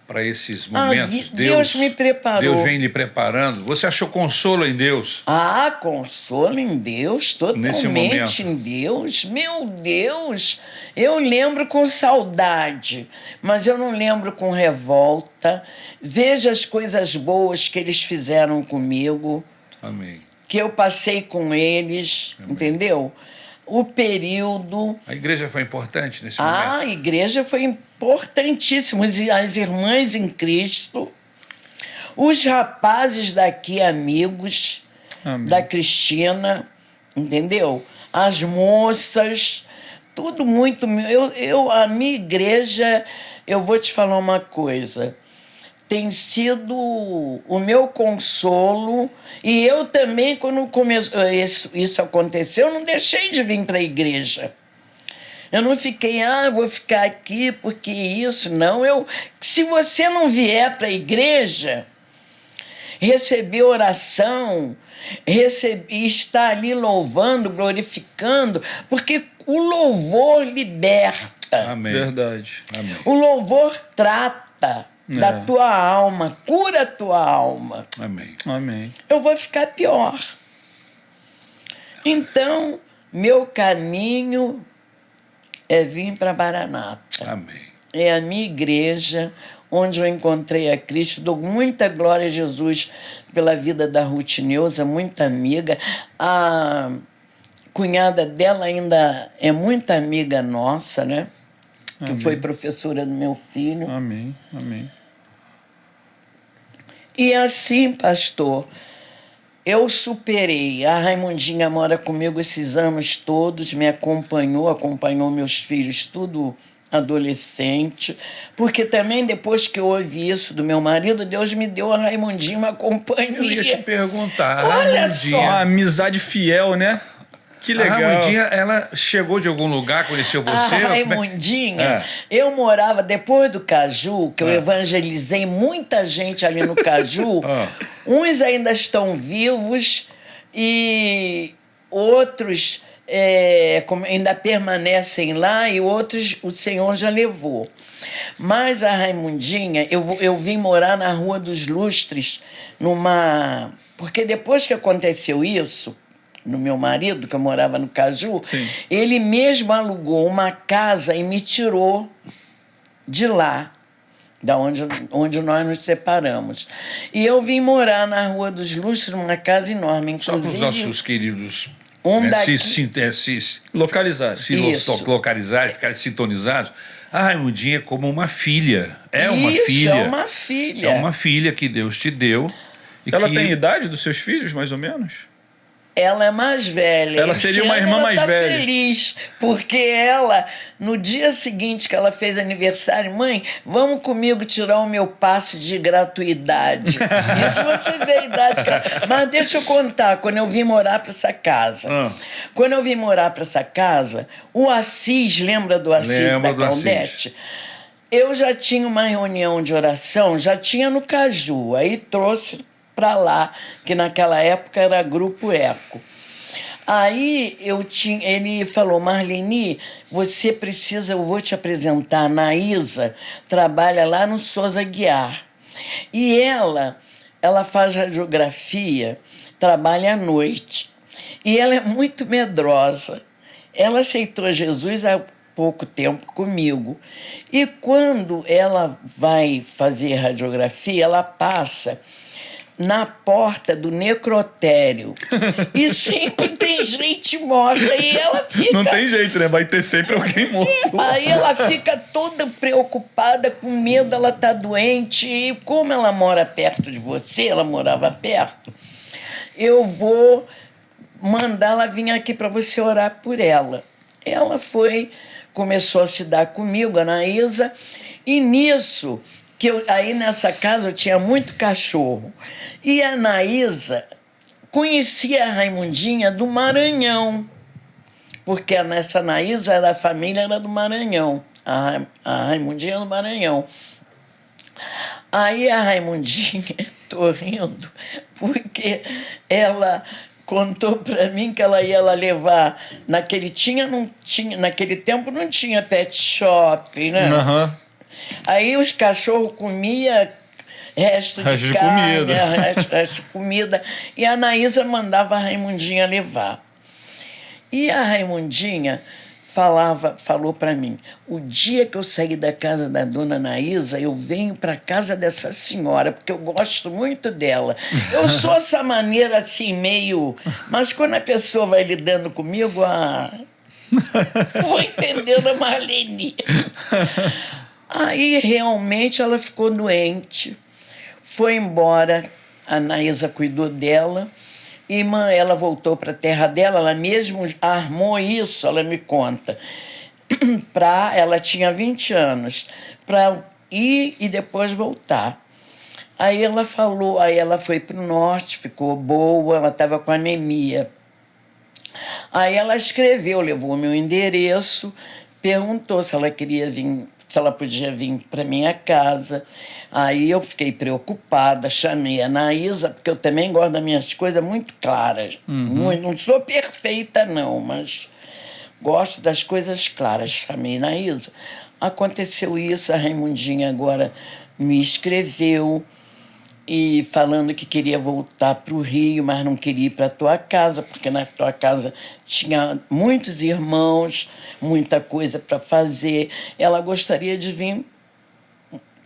para esses momentos? Deus me preparou. Deus vem lhe preparando. Você achou consolo em Deus? Consolo em Deus, totalmente em Deus. Meu Deus! Eu lembro com saudade, mas eu não lembro com revolta. Veja as coisas boas que eles fizeram comigo. Amém. Que eu passei com eles, Amém. Entendeu? O período... A igreja foi importante nesse momento? A igreja foi importantíssima. As irmãs em Cristo, os rapazes daqui, amigos, Amém. da Cristina, entendeu? As moças, tudo muito... A minha igreja, eu vou te falar uma coisa... tem sido o meu consolo. E eu também, quando isso aconteceu, eu não deixei de vir para a igreja. Eu não fiquei, vou ficar aqui porque isso. Não, se você não vier para a igreja, receber oração, estar ali louvando, glorificando, porque o louvor liberta. Amém. Verdade. Amém. O louvor trata da tua alma, cura a tua alma. Amém. Amém. Eu vou ficar pior. Então, meu caminho é vir para Maranata. Amém. É a minha igreja, onde eu encontrei a Cristo. Dou muita glória a Jesus pela vida da Ruth Neuza, muita amiga. A cunhada dela ainda é muita amiga nossa, né? Que Amém. foi professora do meu filho. Amém. Amém. E assim, pastor, eu superei. A Raimundinha mora comigo esses anos todos, me acompanhou meus filhos, tudo adolescente. Porque também, depois que eu ouvi isso do meu marido, Deus me deu a Raimundinha uma companhia. Eu ia te perguntar. Olha só. Uma amizade fiel, né? Que legal. A Raimundinha, ela chegou de algum lugar, conheceu você? A Raimundinha, eu morava depois do Caju, que eu evangelizei muita gente ali no Caju. Uns ainda estão vivos e outros ainda permanecem lá e outros o Senhor já levou. Mas a Raimundinha, eu vim morar na Rua dos Lustres, porque depois que aconteceu isso, no meu marido, que eu morava no Caju, Sim. ele mesmo alugou uma casa e me tirou de lá, onde nós nos separamos. E eu vim morar na Rua dos Lustres, numa casa enorme. Inclusive, só para os nossos queridos localizar, localizar, ficarem sintonizados. A Raimundinha é como uma filha. É uma filha. É uma filha que Deus te deu. Ela tem idade dos seus filhos, mais ou menos? Ela é mais velha. Ela seria uma irmã mais velha. Ela tá feliz, porque ela, no dia seguinte que ela fez aniversário, mãe, vamos comigo tirar o meu passe de gratuidade. Isso você vê a idade. Mas deixa eu contar, quando eu vim morar para essa casa. Quando eu vim morar para essa casa, o Assis, lembra do Assis da Claudete? Eu já tinha uma reunião de oração, já tinha no Caju, aí trouxe para lá, que naquela época era Grupo Eco. Aí ele falou, Marlene, você precisa, eu vou te apresentar, a Naísa trabalha lá no Souza Guiar. E ela faz radiografia, trabalha à noite. E ela é muito medrosa. Ela aceitou Jesus há pouco tempo comigo. E quando ela vai fazer radiografia, ela passa na porta do necrotério. E sempre tem gente morta e ela fica... Não tem jeito, né? Vai ter sempre alguém morto. Aí ela fica toda preocupada, com medo, ela tá doente. E como ela mora perto de você, ela morava perto, eu vou mandar ela vir aqui para você orar por ela. Ela começou a se dar comigo, a Anaísa, e nisso... aí nessa casa eu tinha muito cachorro. E a Anaísa conheci a Raimundinha do Maranhão, porque nessa Anaísa a família era do Maranhão, a Raimundinha do Maranhão. Aí a Raimundinha, tô rindo, porque ela contou para mim que ela ia levar naquele naquele tempo não tinha pet shop, né? Aham. Aí os cachorros comiam resto de carne, comida. resto de comida, e a Anaísa mandava a Raimundinha levar. E a Raimundinha falou para mim: o dia que eu sair da casa da dona Anaísa, eu venho para casa dessa senhora, porque eu gosto muito dela. Eu sou essa maneira assim, meio... Mas quando a pessoa vai lidando comigo, vou entendendo a Marlene. Aí realmente ela ficou doente, foi embora, a Anaísa cuidou dela, e ela voltou para a terra dela, ela mesmo armou isso, ela me conta. Ela tinha 20 anos, para ir e depois voltar. Aí ela falou, aí ela foi para o norte, ficou boa, ela estava com anemia. Aí ela escreveu, levou o meu endereço, perguntou se ela queria vir, se ela podia vir para minha casa. Aí eu fiquei preocupada, chamei a Anaísa, porque eu também gosto das minhas coisas muito claras. Muito, não sou perfeita, não, mas gosto das coisas claras. Chamei a Anaísa. Aconteceu isso, a Raimundinha agora me escreveu e falando que queria voltar para o Rio, mas não queria ir para a tua casa, porque na tua casa tinha muitos irmãos, muita coisa para fazer. Ela gostaria de vir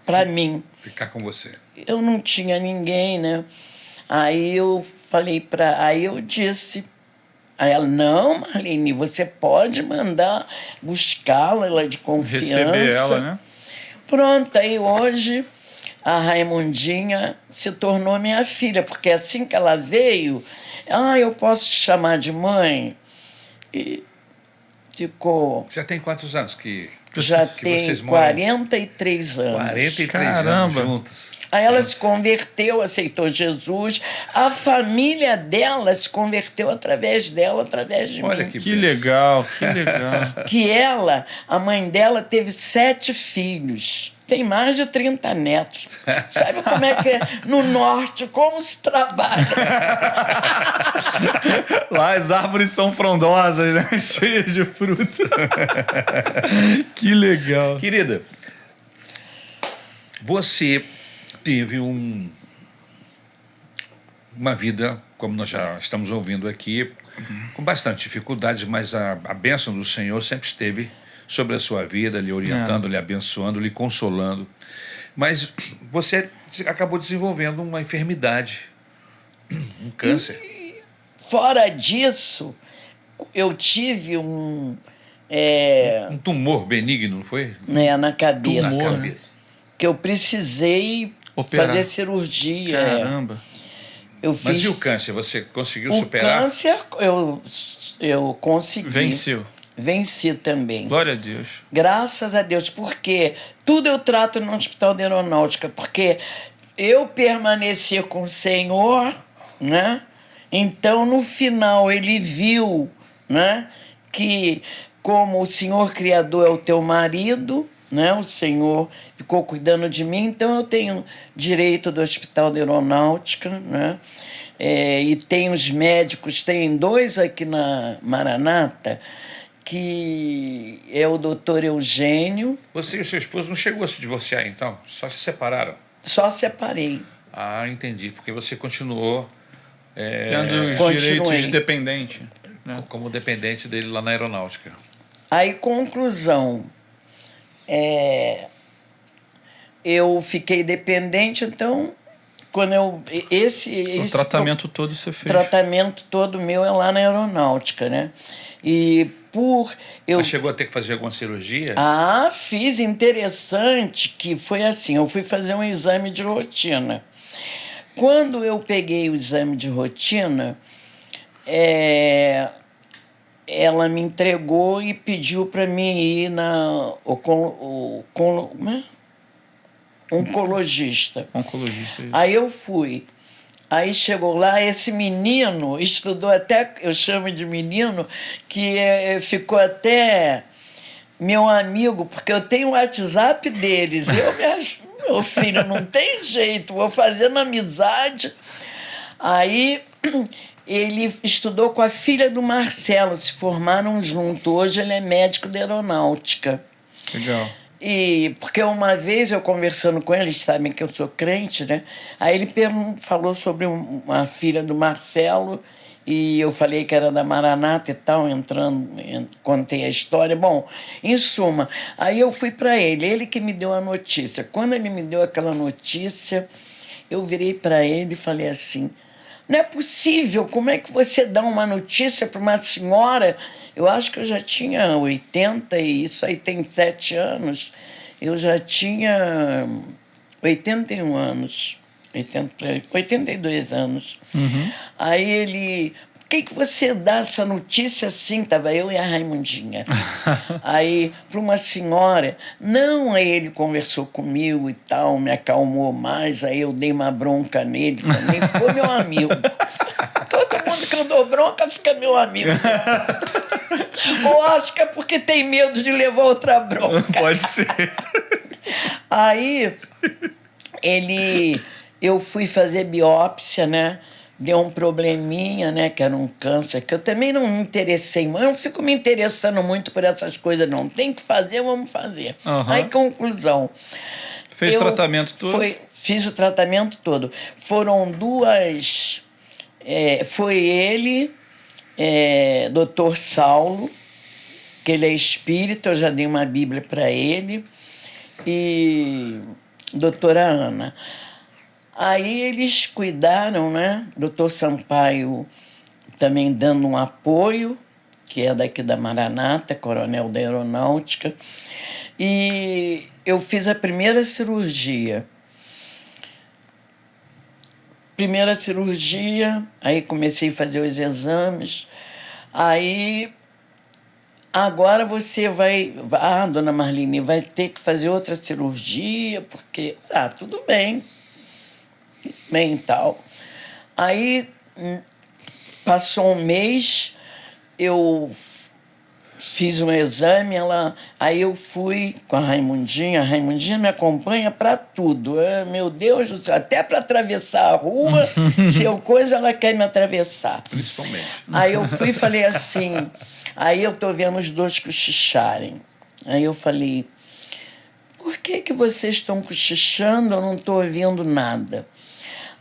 para mim. Ficar com você. Eu não tinha ninguém, né? Aí eu aí eu disse... Aí ela: não, Marlene, você pode mandar buscá-la, ela é de confiança. Receber ela, né? Pronto, aí hoje a Raimundinha se tornou minha filha, porque assim que ela veio, eu posso te chamar de mãe? E ficou... Já tem quantos anos que tem vocês moram? 43 anos. 43 Caramba. anos juntos. Aí ela se converteu, aceitou Jesus. A família dela se converteu através dela, através de Olha mim. que legal, que legal. Que a mãe dela, teve 7 filhos. Tem mais de 30 netos. Sabe como é que é no norte, como se trabalha? Lá as árvores são frondosas, né? Cheias de fruta. Que legal. Querida, você teve uma vida, como nós já estamos ouvindo aqui, com bastante dificuldades, mas a bênção do Senhor sempre esteve sobre a sua vida, lhe orientando, lhe abençoando, lhe consolando. Mas você acabou desenvolvendo uma enfermidade, um câncer. Fora disso, eu tive um tumor benigno, não foi? na cabeça. Na cabeça. Que eu precisei operar. fazer cirurgia. Caramba. Mas e o câncer? Você conseguiu o superar? O câncer eu consegui. Venceu. Venci também. Glória a Deus. Graças a Deus, porque tudo eu trato no Hospital de Aeronáutica, porque eu permaneci com o Senhor, né? Então, no final, ele viu, né, que como o Senhor Criador é o teu marido, né, o Senhor ficou cuidando de mim, então eu tenho direito do Hospital de Aeronáutica, né? E tem os médicos, tem 2 aqui na Maranata, que é o doutor Eugênio. Você e o seu esposo não chegou a se divorciar, então? Só se separaram? Só separei. Ah, entendi. Porque você continuou... tendo os direitos de dependente. Né? Como dependente dele lá na aeronáutica. Aí, conclusão. Eu fiquei dependente, então... Quando o tratamento todo você fez. O tratamento todo meu é lá na aeronáutica, né? Mas chegou a ter que fazer alguma cirurgia? Fiz. Interessante que foi assim, eu fui fazer um exame de rotina. Quando eu peguei o exame de rotina, ela me entregou e pediu para mim ir na oncologista. Oncologista, isso. Aí eu fui. Aí chegou lá, esse menino estudou até, eu chamo de menino, que ficou até meu amigo, porque eu tenho o WhatsApp deles. Meu filho, não tem jeito, vou fazendo amizade. Aí ele estudou com a filha do Marcelo, se formaram juntos. Hoje ele é médico de aeronáutica. Legal. E porque uma vez eu conversando com ele, eles sabem que eu sou crente, né? Aí ele falou sobre uma filha do Marcelo, e eu falei que era da Maranata e tal, contei a história. Bom, em suma, aí eu fui para ele que me deu a notícia. Quando ele me deu aquela notícia, eu virei para ele e falei assim: não é possível, como é que você dá uma notícia para uma senhora? Eu acho que eu já tinha 80, e isso aí tem 7 anos. Eu já tinha 81 anos, 82 anos. Uhum. Aí ele: por que você dá essa notícia assim? Tava eu e a Raimundinha. Aí, para uma senhora, não, aí ele conversou comigo e tal, me acalmou mais, aí eu dei uma bronca nele também, ficou meu amigo. Todo mundo que eu dou bronca fica meu amigo. Ou acho que é porque tem medo de levar outra bronca. Pode ser. Aí, eu fui fazer biópsia, né? Deu um probleminha, né? Que era um câncer, que eu também não me interessei. Eu não fico me interessando muito por essas coisas, não. Tem que fazer, vamos fazer. Uhum. Aí, conclusão. Fez o tratamento todo? Fiz o tratamento todo. Foram 2... foi ele, Dr. Saulo, que ele é espírita, eu já dei uma Bíblia para ele, e doutora Ana. Aí eles cuidaram, né? Doutor Sampaio também dando um apoio, que é daqui da Maranata, coronel da aeronáutica. E eu fiz a primeira cirurgia. Aí comecei a fazer os exames. Aí, agora você vai... Ah, dona Marlene, vai ter que fazer outra cirurgia, porque... Ah, tudo bem. Bem, tal. Aí, passou um mês, eu fiz um exame, aí eu fui com a Raimundinha me acompanha para tudo. Meu Deus do céu, até para atravessar a rua, se eu coisa, ela quer me atravessar. Principalmente. Aí eu fui e falei assim, aí eu tô vendo os dois cochicharem. Aí eu falei: por que vocês estão cochichando? Eu não estou ouvindo nada.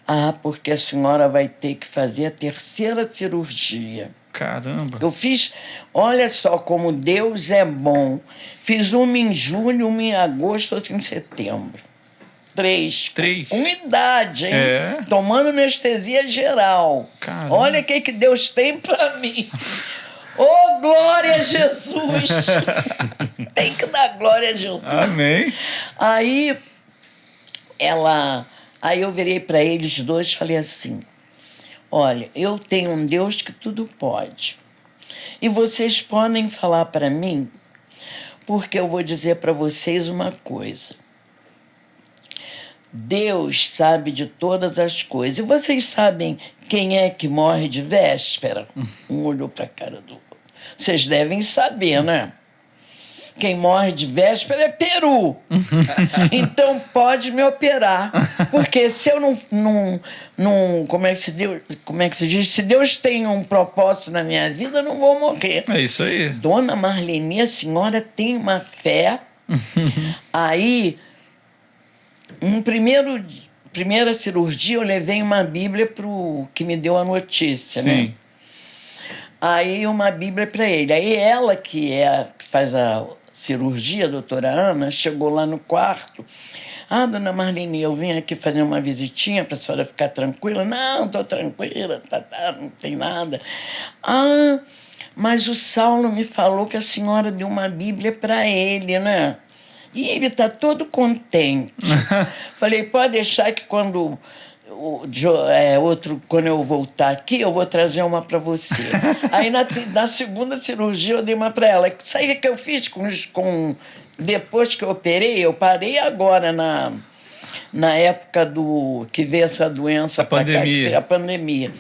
Ah, porque a senhora vai ter que fazer a 3ª cirurgia. Caramba. Eu fiz, olha só como Deus é bom. Fiz uma em junho, uma em agosto, outra em setembro. 3. Com idade, hein? Tomando anestesia geral. Caramba. Olha o que Deus tem pra mim. Oh, glória a Jesus! Tem que dar glória a Jesus. Amém. Aí eu virei para eles dois e falei assim: olha, eu tenho um Deus que tudo pode. E vocês podem falar para mim, porque eu vou dizer para vocês uma coisa. Deus sabe de todas as coisas. E vocês sabem quem é que morre de véspera? Um olhou para a cara do outro. Vocês devem saber, né? Quem morre de véspera é peru. Então pode me operar. Porque se eu não como é que se diz? Se Deus tem um propósito na minha vida, eu não vou morrer. É isso aí. Dona Marlene, a senhora tem uma fé. Aí, primeira cirurgia, eu levei uma Bíblia pro que me deu a notícia, Sim. né? Aí uma Bíblia para ele. Aí ela, que faz a cirurgia, a doutora Ana, chegou lá no quarto. Ah, dona Marlene, eu vim aqui fazer uma visitinha para a senhora ficar tranquila. Não, estou tranquila, não tem nada. Ah, mas o Saulo me falou que a senhora deu uma Bíblia para ele, né? E ele está todo contente. Falei: pode deixar que quando quando eu voltar aqui, eu vou trazer uma para você. Aí na segunda cirurgia eu dei uma para ela. Sabe o que eu fiz depois que eu operei? Eu parei agora na época que veio essa doença, A pandemia. a pandemia.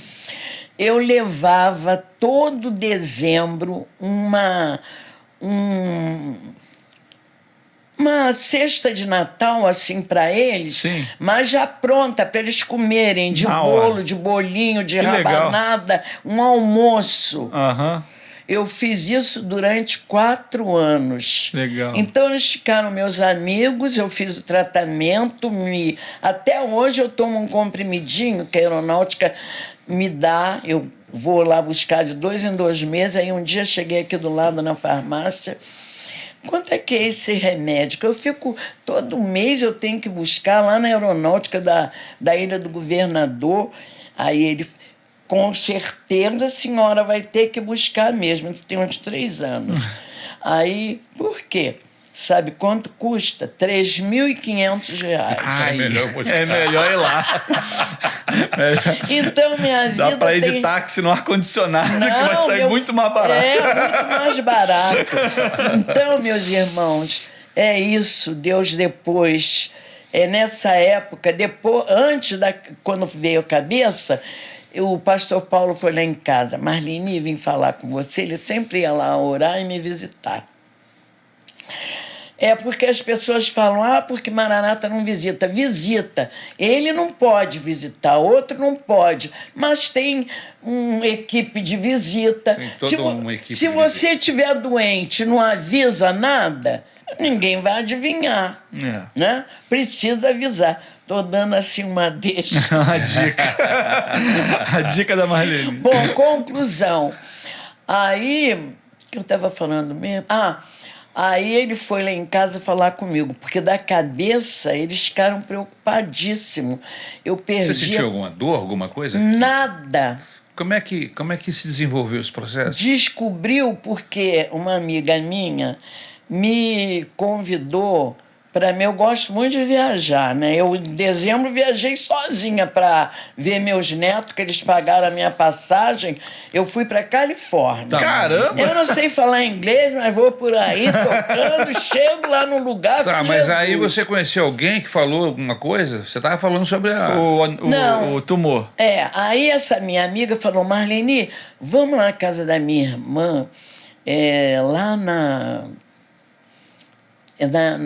Eu levava todo dezembro uma cesta de Natal, assim, para eles, Sim. mas já pronta para eles comerem, de Na bolo, hora. de bolinho, de Que legal. rabanada, um almoço. Aham. Eu fiz isso durante 4 anos. Legal. Então, eles ficaram meus amigos, eu fiz o tratamento, até hoje eu tomo um comprimidinho que a aeronáutica me dá, eu vou lá buscar de 2 em 2 meses, aí um dia cheguei aqui do lado na farmácia. Quanto é que é esse remédio? Que eu fico, todo mês eu tenho que buscar lá na aeronáutica da Ilha do Governador. Aí ele, com certeza a senhora vai ter que buscar mesmo. Isso tem uns 3 anos. Aí, por quê? Sabe quanto custa? R$3.500. Ai, melhor buscar. é melhor ir lá. Então, minha vida. Dá para ir tem... de táxi no ar-condicionado, que vai Não, sair muito mais barato. É, muito mais barato. Então, meus irmãos, é isso. Deus depois, nessa época, depois, quando veio a cabeça, o pastor Paulo foi lá em casa. Marlene, vim falar com você. Ele sempre ia lá orar e me visitar. É porque as pessoas falam, porque Maranata não visita. Visita. Ele não pode visitar, outro não pode. Mas tem uma equipe de visita. Tem toda uma equipe se de você visita. estiver doente e não avisa nada, ninguém vai adivinhar. É. Né? Precisa avisar. Estou dando assim uma deixa. A dica. A dica da Marlene. Bom, conclusão. Aí, o que eu estava falando mesmo? Aí ele foi lá em casa falar comigo, porque da cabeça eles ficaram preocupadíssimos. Eu perdi... Você sentiu alguma dor, alguma coisa? Nada. Como é que se desenvolveu esse processo? Descobriu porque uma amiga minha me convidou para mim. Eu gosto muito de viajar, né? Eu, em dezembro, viajei sozinha para ver meus netos, que eles pagaram a minha passagem. Eu fui para Califórnia. Tá. Caramba! Eu não sei falar inglês, mas vou por aí tocando, chego lá no lugar Tá, com mas Jesus. aí você conheceu alguém que falou alguma coisa? Você estava falando sobre a... Não. O tumor. Aí essa minha amiga falou, Marlene, vamos lá na casa da minha irmã, lá na...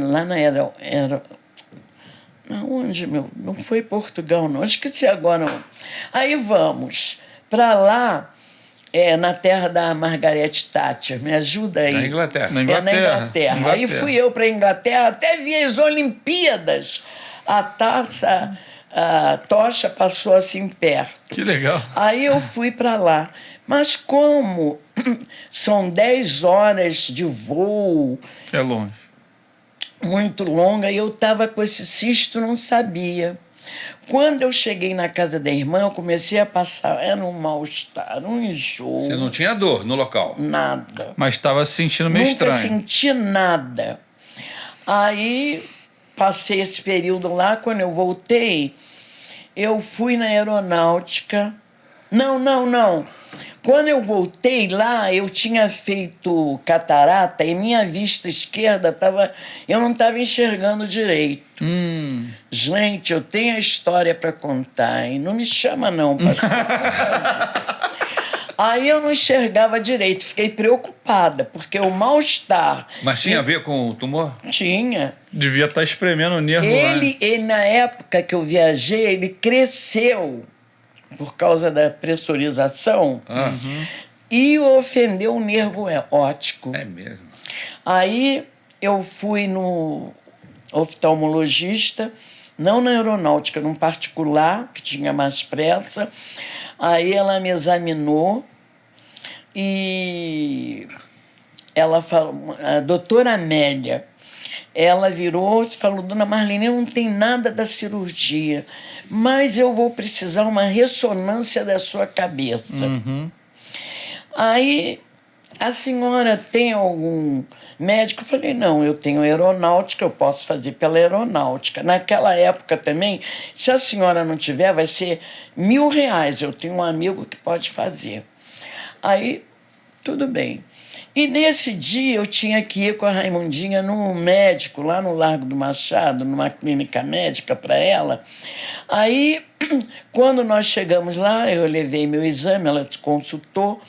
Lá na onde, meu? Não foi Portugal, não. Esqueci agora. Aí vamos para lá, na terra da Margaret Thatcher. Me ajuda aí. Na Inglaterra. Na É na Inglaterra. Aí fui eu para a Inglaterra, até vi as Olimpíadas. A tocha passou assim perto. Que legal. Aí eu fui para lá. Mas como são 10 horas de voo, É longe. muito longa, e eu estava com esse cisto, não sabia. Quando eu cheguei na casa da irmã, eu comecei a passar, era um mal-estar, um enjoo. Você não tinha dor no local? Nada. Mas estava se sentindo meio Nunca estranho. senti nada. Aí, passei esse período lá, quando eu voltei, eu fui na aeronáutica. Não. Quando eu voltei lá, eu tinha feito catarata e minha vista esquerda eu não estava enxergando direito. Gente, eu tenho a história para contar, hein? Não me chama não, pastor. Aí eu não enxergava direito, fiquei preocupada, porque o mal-estar... Mas tinha a ver com o tumor? Tinha. Devia estar espremendo o nervo lá. Né? Ele, na época que eu viajei, ele cresceu por causa da pressurização e ofendeu o nervo óptico. É mesmo. Aí eu fui no oftalmologista, não na aeronáutica, num particular, que tinha mais pressa. Aí ela me examinou e ela falou, a doutora Amélia, ela virou e falou, dona Marlene, não tem nada da cirurgia, mas eu vou precisar uma ressonância da sua cabeça. Aí, a senhora tem algum médico? Eu falei, não, eu tenho aeronáutica, eu posso fazer pela aeronáutica. Naquela época também, se a senhora não tiver, vai ser R$1.000. Eu tenho um amigo que pode fazer. Aí, tudo bem. E nesse dia eu tinha que ir com a Raimundinha num médico, lá no Largo do Machado, numa clínica médica para ela. Aí, quando nós chegamos lá, eu levei meu exame, ela consultou,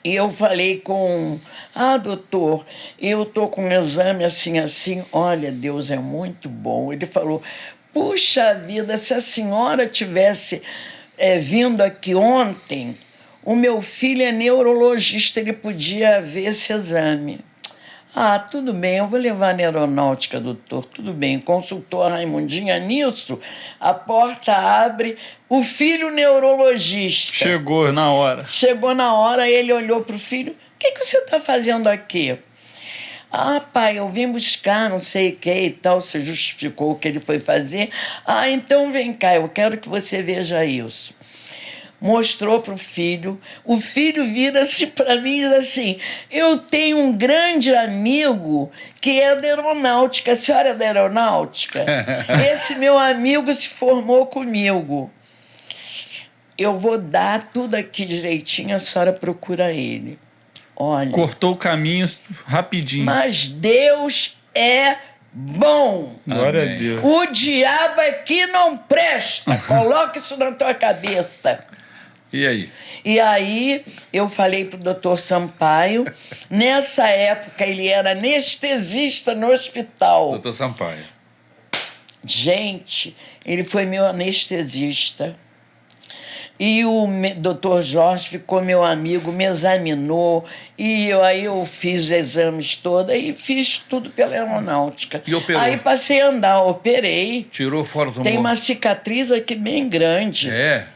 e eu falei com... doutor, eu tô com um exame assim, assim. Olha, Deus é muito bom. Ele falou, puxa vida, se a senhora tivesse vindo aqui ontem, o meu filho é neurologista, ele podia ver esse exame. Tudo bem, eu vou levar na aeronáutica, doutor. Tudo bem. Consultou a Raimundinha nisso, a porta abre, o filho neurologista. Chegou na hora. Chegou na hora, ele olhou para o filho. O que você está fazendo aqui? Pai, eu vim buscar não sei o que e tal. Você justificou o que ele foi fazer. Então vem cá, eu quero que você veja isso. Mostrou para o filho vira-se para mim e diz assim, eu tenho um grande amigo que é da aeronáutica. A senhora é da aeronáutica? Esse meu amigo se formou comigo. Eu vou dar tudo aqui direitinho, a senhora procura ele. Olha. Cortou o caminho rapidinho. Mas Deus é bom. Glória a Deus. O diabo aqui não presta. Coloca isso na tua cabeça. E aí? E aí eu falei pro doutor Sampaio. Nessa época ele era anestesista no hospital. Doutor Sampaio. Gente, ele foi meu anestesista. E o doutor Jorge ficou meu amigo, me examinou, e aí eu fiz os exames todos, e fiz tudo pela aeronáutica. E operou? Aí passei a andar, operei. Tirou fora do Tem uma cicatriz aqui bem grande. É.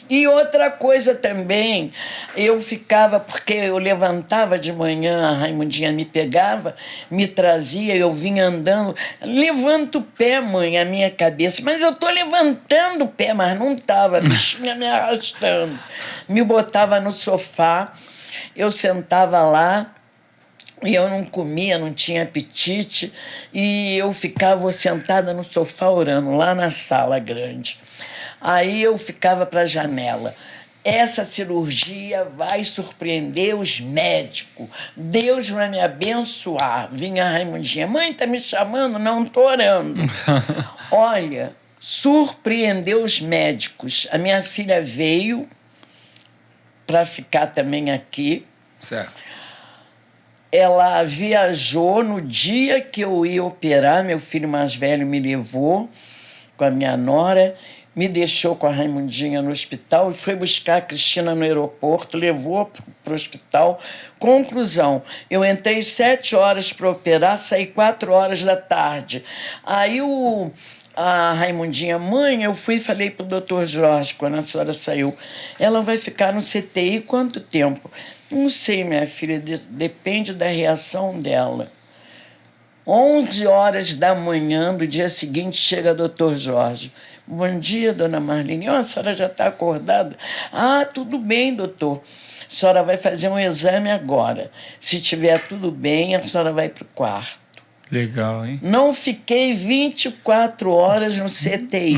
E outra coisa também, eu ficava, porque eu levantava de manhã, a Raimundinha me pegava, me trazia, eu vinha andando, levanta o pé, mãe, a minha cabeça, mas eu tô levantando o pé, mas não tava, a bichinha me arrastando. Me botava no sofá, eu sentava lá, e eu não comia, não tinha apetite, e eu ficava sentada no sofá orando, lá na sala grande. Aí eu ficava para a janela. Essa cirurgia vai surpreender os médicos. Deus vai me abençoar. Vinha a Raimundinha. Mãe, tá me chamando? Não, tô orando. Olha, surpreendeu os médicos. A minha filha veio para ficar também aqui. Certo. Ela viajou no dia que eu ia operar. Meu filho mais velho me levou com a minha nora, me deixou com a Raimundinha no hospital e foi buscar a Cristina no aeroporto, levou para o hospital. Conclusão, eu entrei 7 horas para operar, saí 4 horas da tarde. Aí a Raimundinha, mãe, eu fui e falei para o doutor Jorge, quando a senhora saiu, ela vai ficar no CTI quanto tempo? Não sei, minha filha, depende da reação dela. 11 horas da manhã do dia seguinte chega o doutor Jorge. Bom dia, dona Marlene. A senhora já está acordada? Tudo bem, doutor. A senhora vai fazer um exame agora. Se tiver tudo bem, a senhora vai para o quarto. Legal, hein? Não fiquei 24 horas no CTI.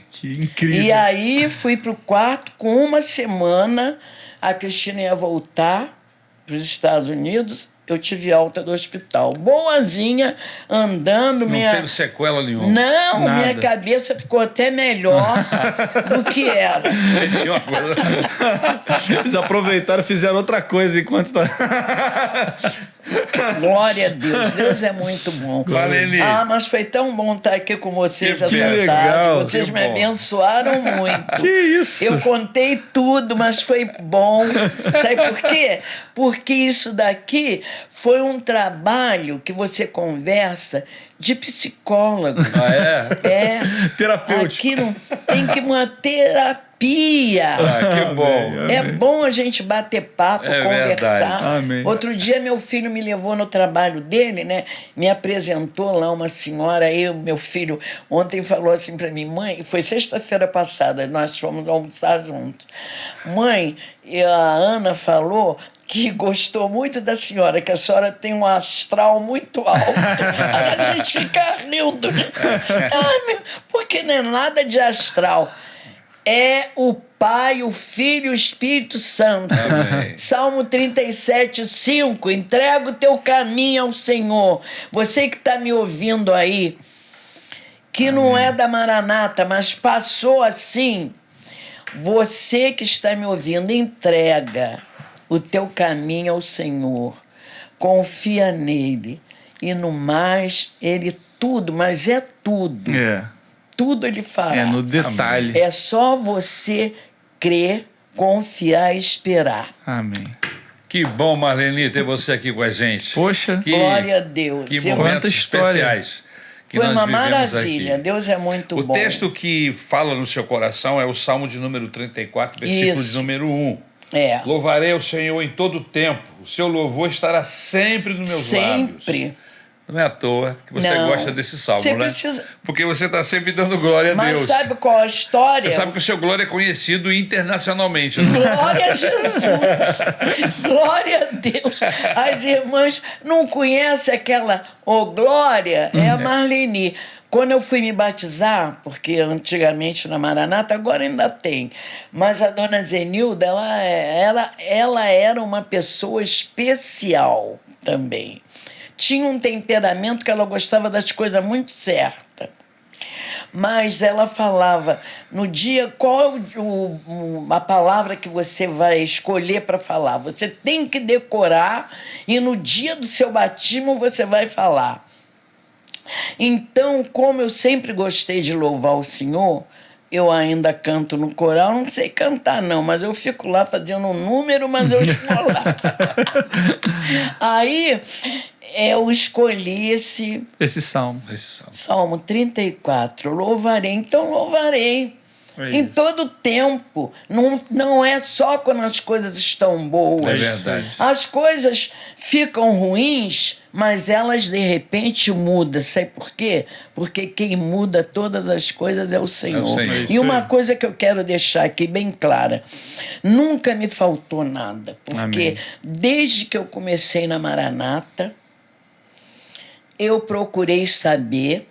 Que incrível. E aí fui para o quarto com 1 semana. A Cristina ia voltar para os Estados Unidos. Eu tive alta do hospital. Boazinha, andando. Não teve sequela nenhuma. Não, Nada. minha cabeça ficou até melhor do que era. Tinha uma coisa... Eles aproveitaram e fizeram outra coisa enquanto tá. Glória a Deus. Deus é muito bom. Marlene. Mas foi tão bom estar aqui com vocês Que essa legal, tarde. Vocês que me bom. abençoaram muito. Que isso? Eu contei tudo, mas foi bom. Sabe por quê? Porque isso daqui foi um trabalho que você conversa de psicólogo. É. Terapêutico. Aqui não tem que uma terapia. que bom. É bom a gente bater papo, É conversar. verdade. Amém. Outro dia meu filho me levou no trabalho dele, né? Me apresentou lá uma senhora, aí o meu filho ontem falou assim para mim, mãe, foi sexta-feira passada, nós fomos almoçar juntos. Mãe, a Ana falou que gostou muito da senhora, que a senhora tem um astral muito alto. Aí a gente fica rindo. Porque não é nada de astral. é o Pai, o Filho e o Espírito Santo. Amém. Salmo 37:5. Entrega o teu caminho ao Senhor. Você que está me ouvindo aí, que não é da Maranata, mas passou assim, você que está me ouvindo, entrega o teu caminho ao Senhor. Confia nele. E no mais, ele tudo, mas é tudo. Tudo ele fará. É no detalhe. É só você crer, confiar e esperar. Amém. Que bom, Marlene, ter você aqui com a gente. Poxa, Glória a Deus. Que Eu- momentos Quanta história. especiais que Foi nós uma vivemos maravilha. aqui. Deus é muito O bom. texto que fala no seu coração é o Salmo de número 34, versículo Isso. de número 1. É. Louvarei ao Senhor em todo o tempo. O seu louvor estará sempre nos meus lábios. Sempre. Não é à toa que você Não. gosta desse salmo, Você né? precisa- Porque você está sempre dando glória a Mas Deus. sabe qual a história? Você sabe que o seu glória é conhecido internacionalmente, né? Glória a Jesus! Glória a Deus! As irmãs não conhecem aquela glória, é a Marlene. Quando eu fui me batizar, porque antigamente na Maranata, agora ainda tem, mas a dona Zenilda, ela era uma pessoa especial também. Tinha um temperamento que ela gostava das coisas muito certas. Mas ela falava, no dia, qual a palavra que você vai escolher para falar? Você tem que decorar e no dia do seu batismo você vai falar. Então, como eu sempre gostei de louvar o Senhor, eu ainda canto no coral, não sei cantar não, mas eu fico lá fazendo um número, mas eu estou lá. Aí eu escolhi esse salmo. Salmo 34, louvarei, então louvarei. É Em isso. todo tempo, não é só quando as coisas estão boas. É verdade. As coisas ficam ruins, mas elas de repente mudam. Sabe por quê? Porque quem muda todas as coisas é o Senhor. Senhor. É isso E uma aí. coisa que eu quero deixar aqui bem clara: nunca me faltou nada. Porque Amém. desde que eu comecei na Maranata, eu procurei saber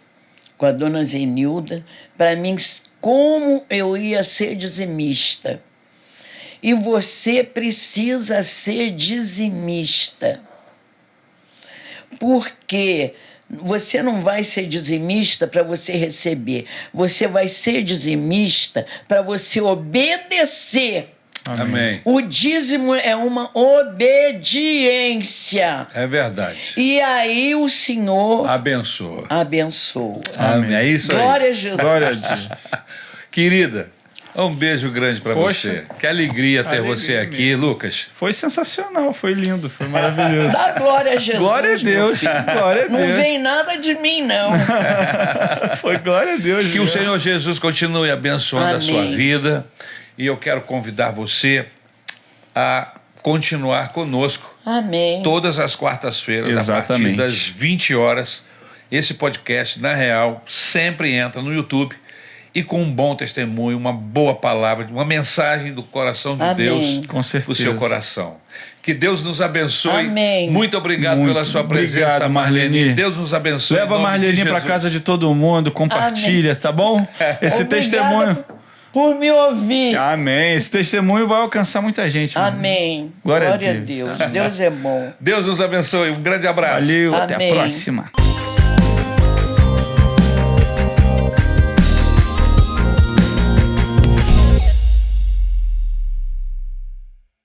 com a dona Zenilda, para mim, como eu ia ser dizimista. E você precisa ser dizimista. Porque você não vai ser dizimista para você receber. Você vai ser dizimista para você obedecer. Amém. O dízimo é uma obediência. É verdade. E aí o Senhor Abençoa. abençoa. Amém. É isso aí. Glória a Jesus. Glória a Deus. Querida, um beijo grande para Poxa. você. Que alegria ter Alegria você aqui, mesmo. Lucas. Foi sensacional, foi lindo, foi maravilhoso. Dá glória a Jesus. Glória a meu Deus, filho. glória a Não Deus. vem nada de mim, não. Foi glória a Deus. Que o Senhor Jesus continue abençoando a Amém. sua vida. E eu quero convidar você a continuar conosco Amém. todas as quartas-feiras, a partir Exatamente. das 20 horas. Esse podcast, na real, sempre entra no YouTube e com um bom testemunho, uma boa palavra, uma mensagem do coração de Amém. Deus Com certeza. para o seu coração. Que Deus nos abençoe. Amém. Muito obrigado Muito pela sua presença, obrigado, Marlene. Deus nos abençoe. em Leva a nome de Marlene para Jesus. casa de todo mundo, compartilha, tá bom? Esse Obrigada testemunho. por me ouvir. Amém. Esse testemunho vai alcançar muita gente. Marlene. Amém. Glória a a Deus. Deus é bom. Deus nos abençoe. Um grande abraço. Valeu, até a Amém. próxima.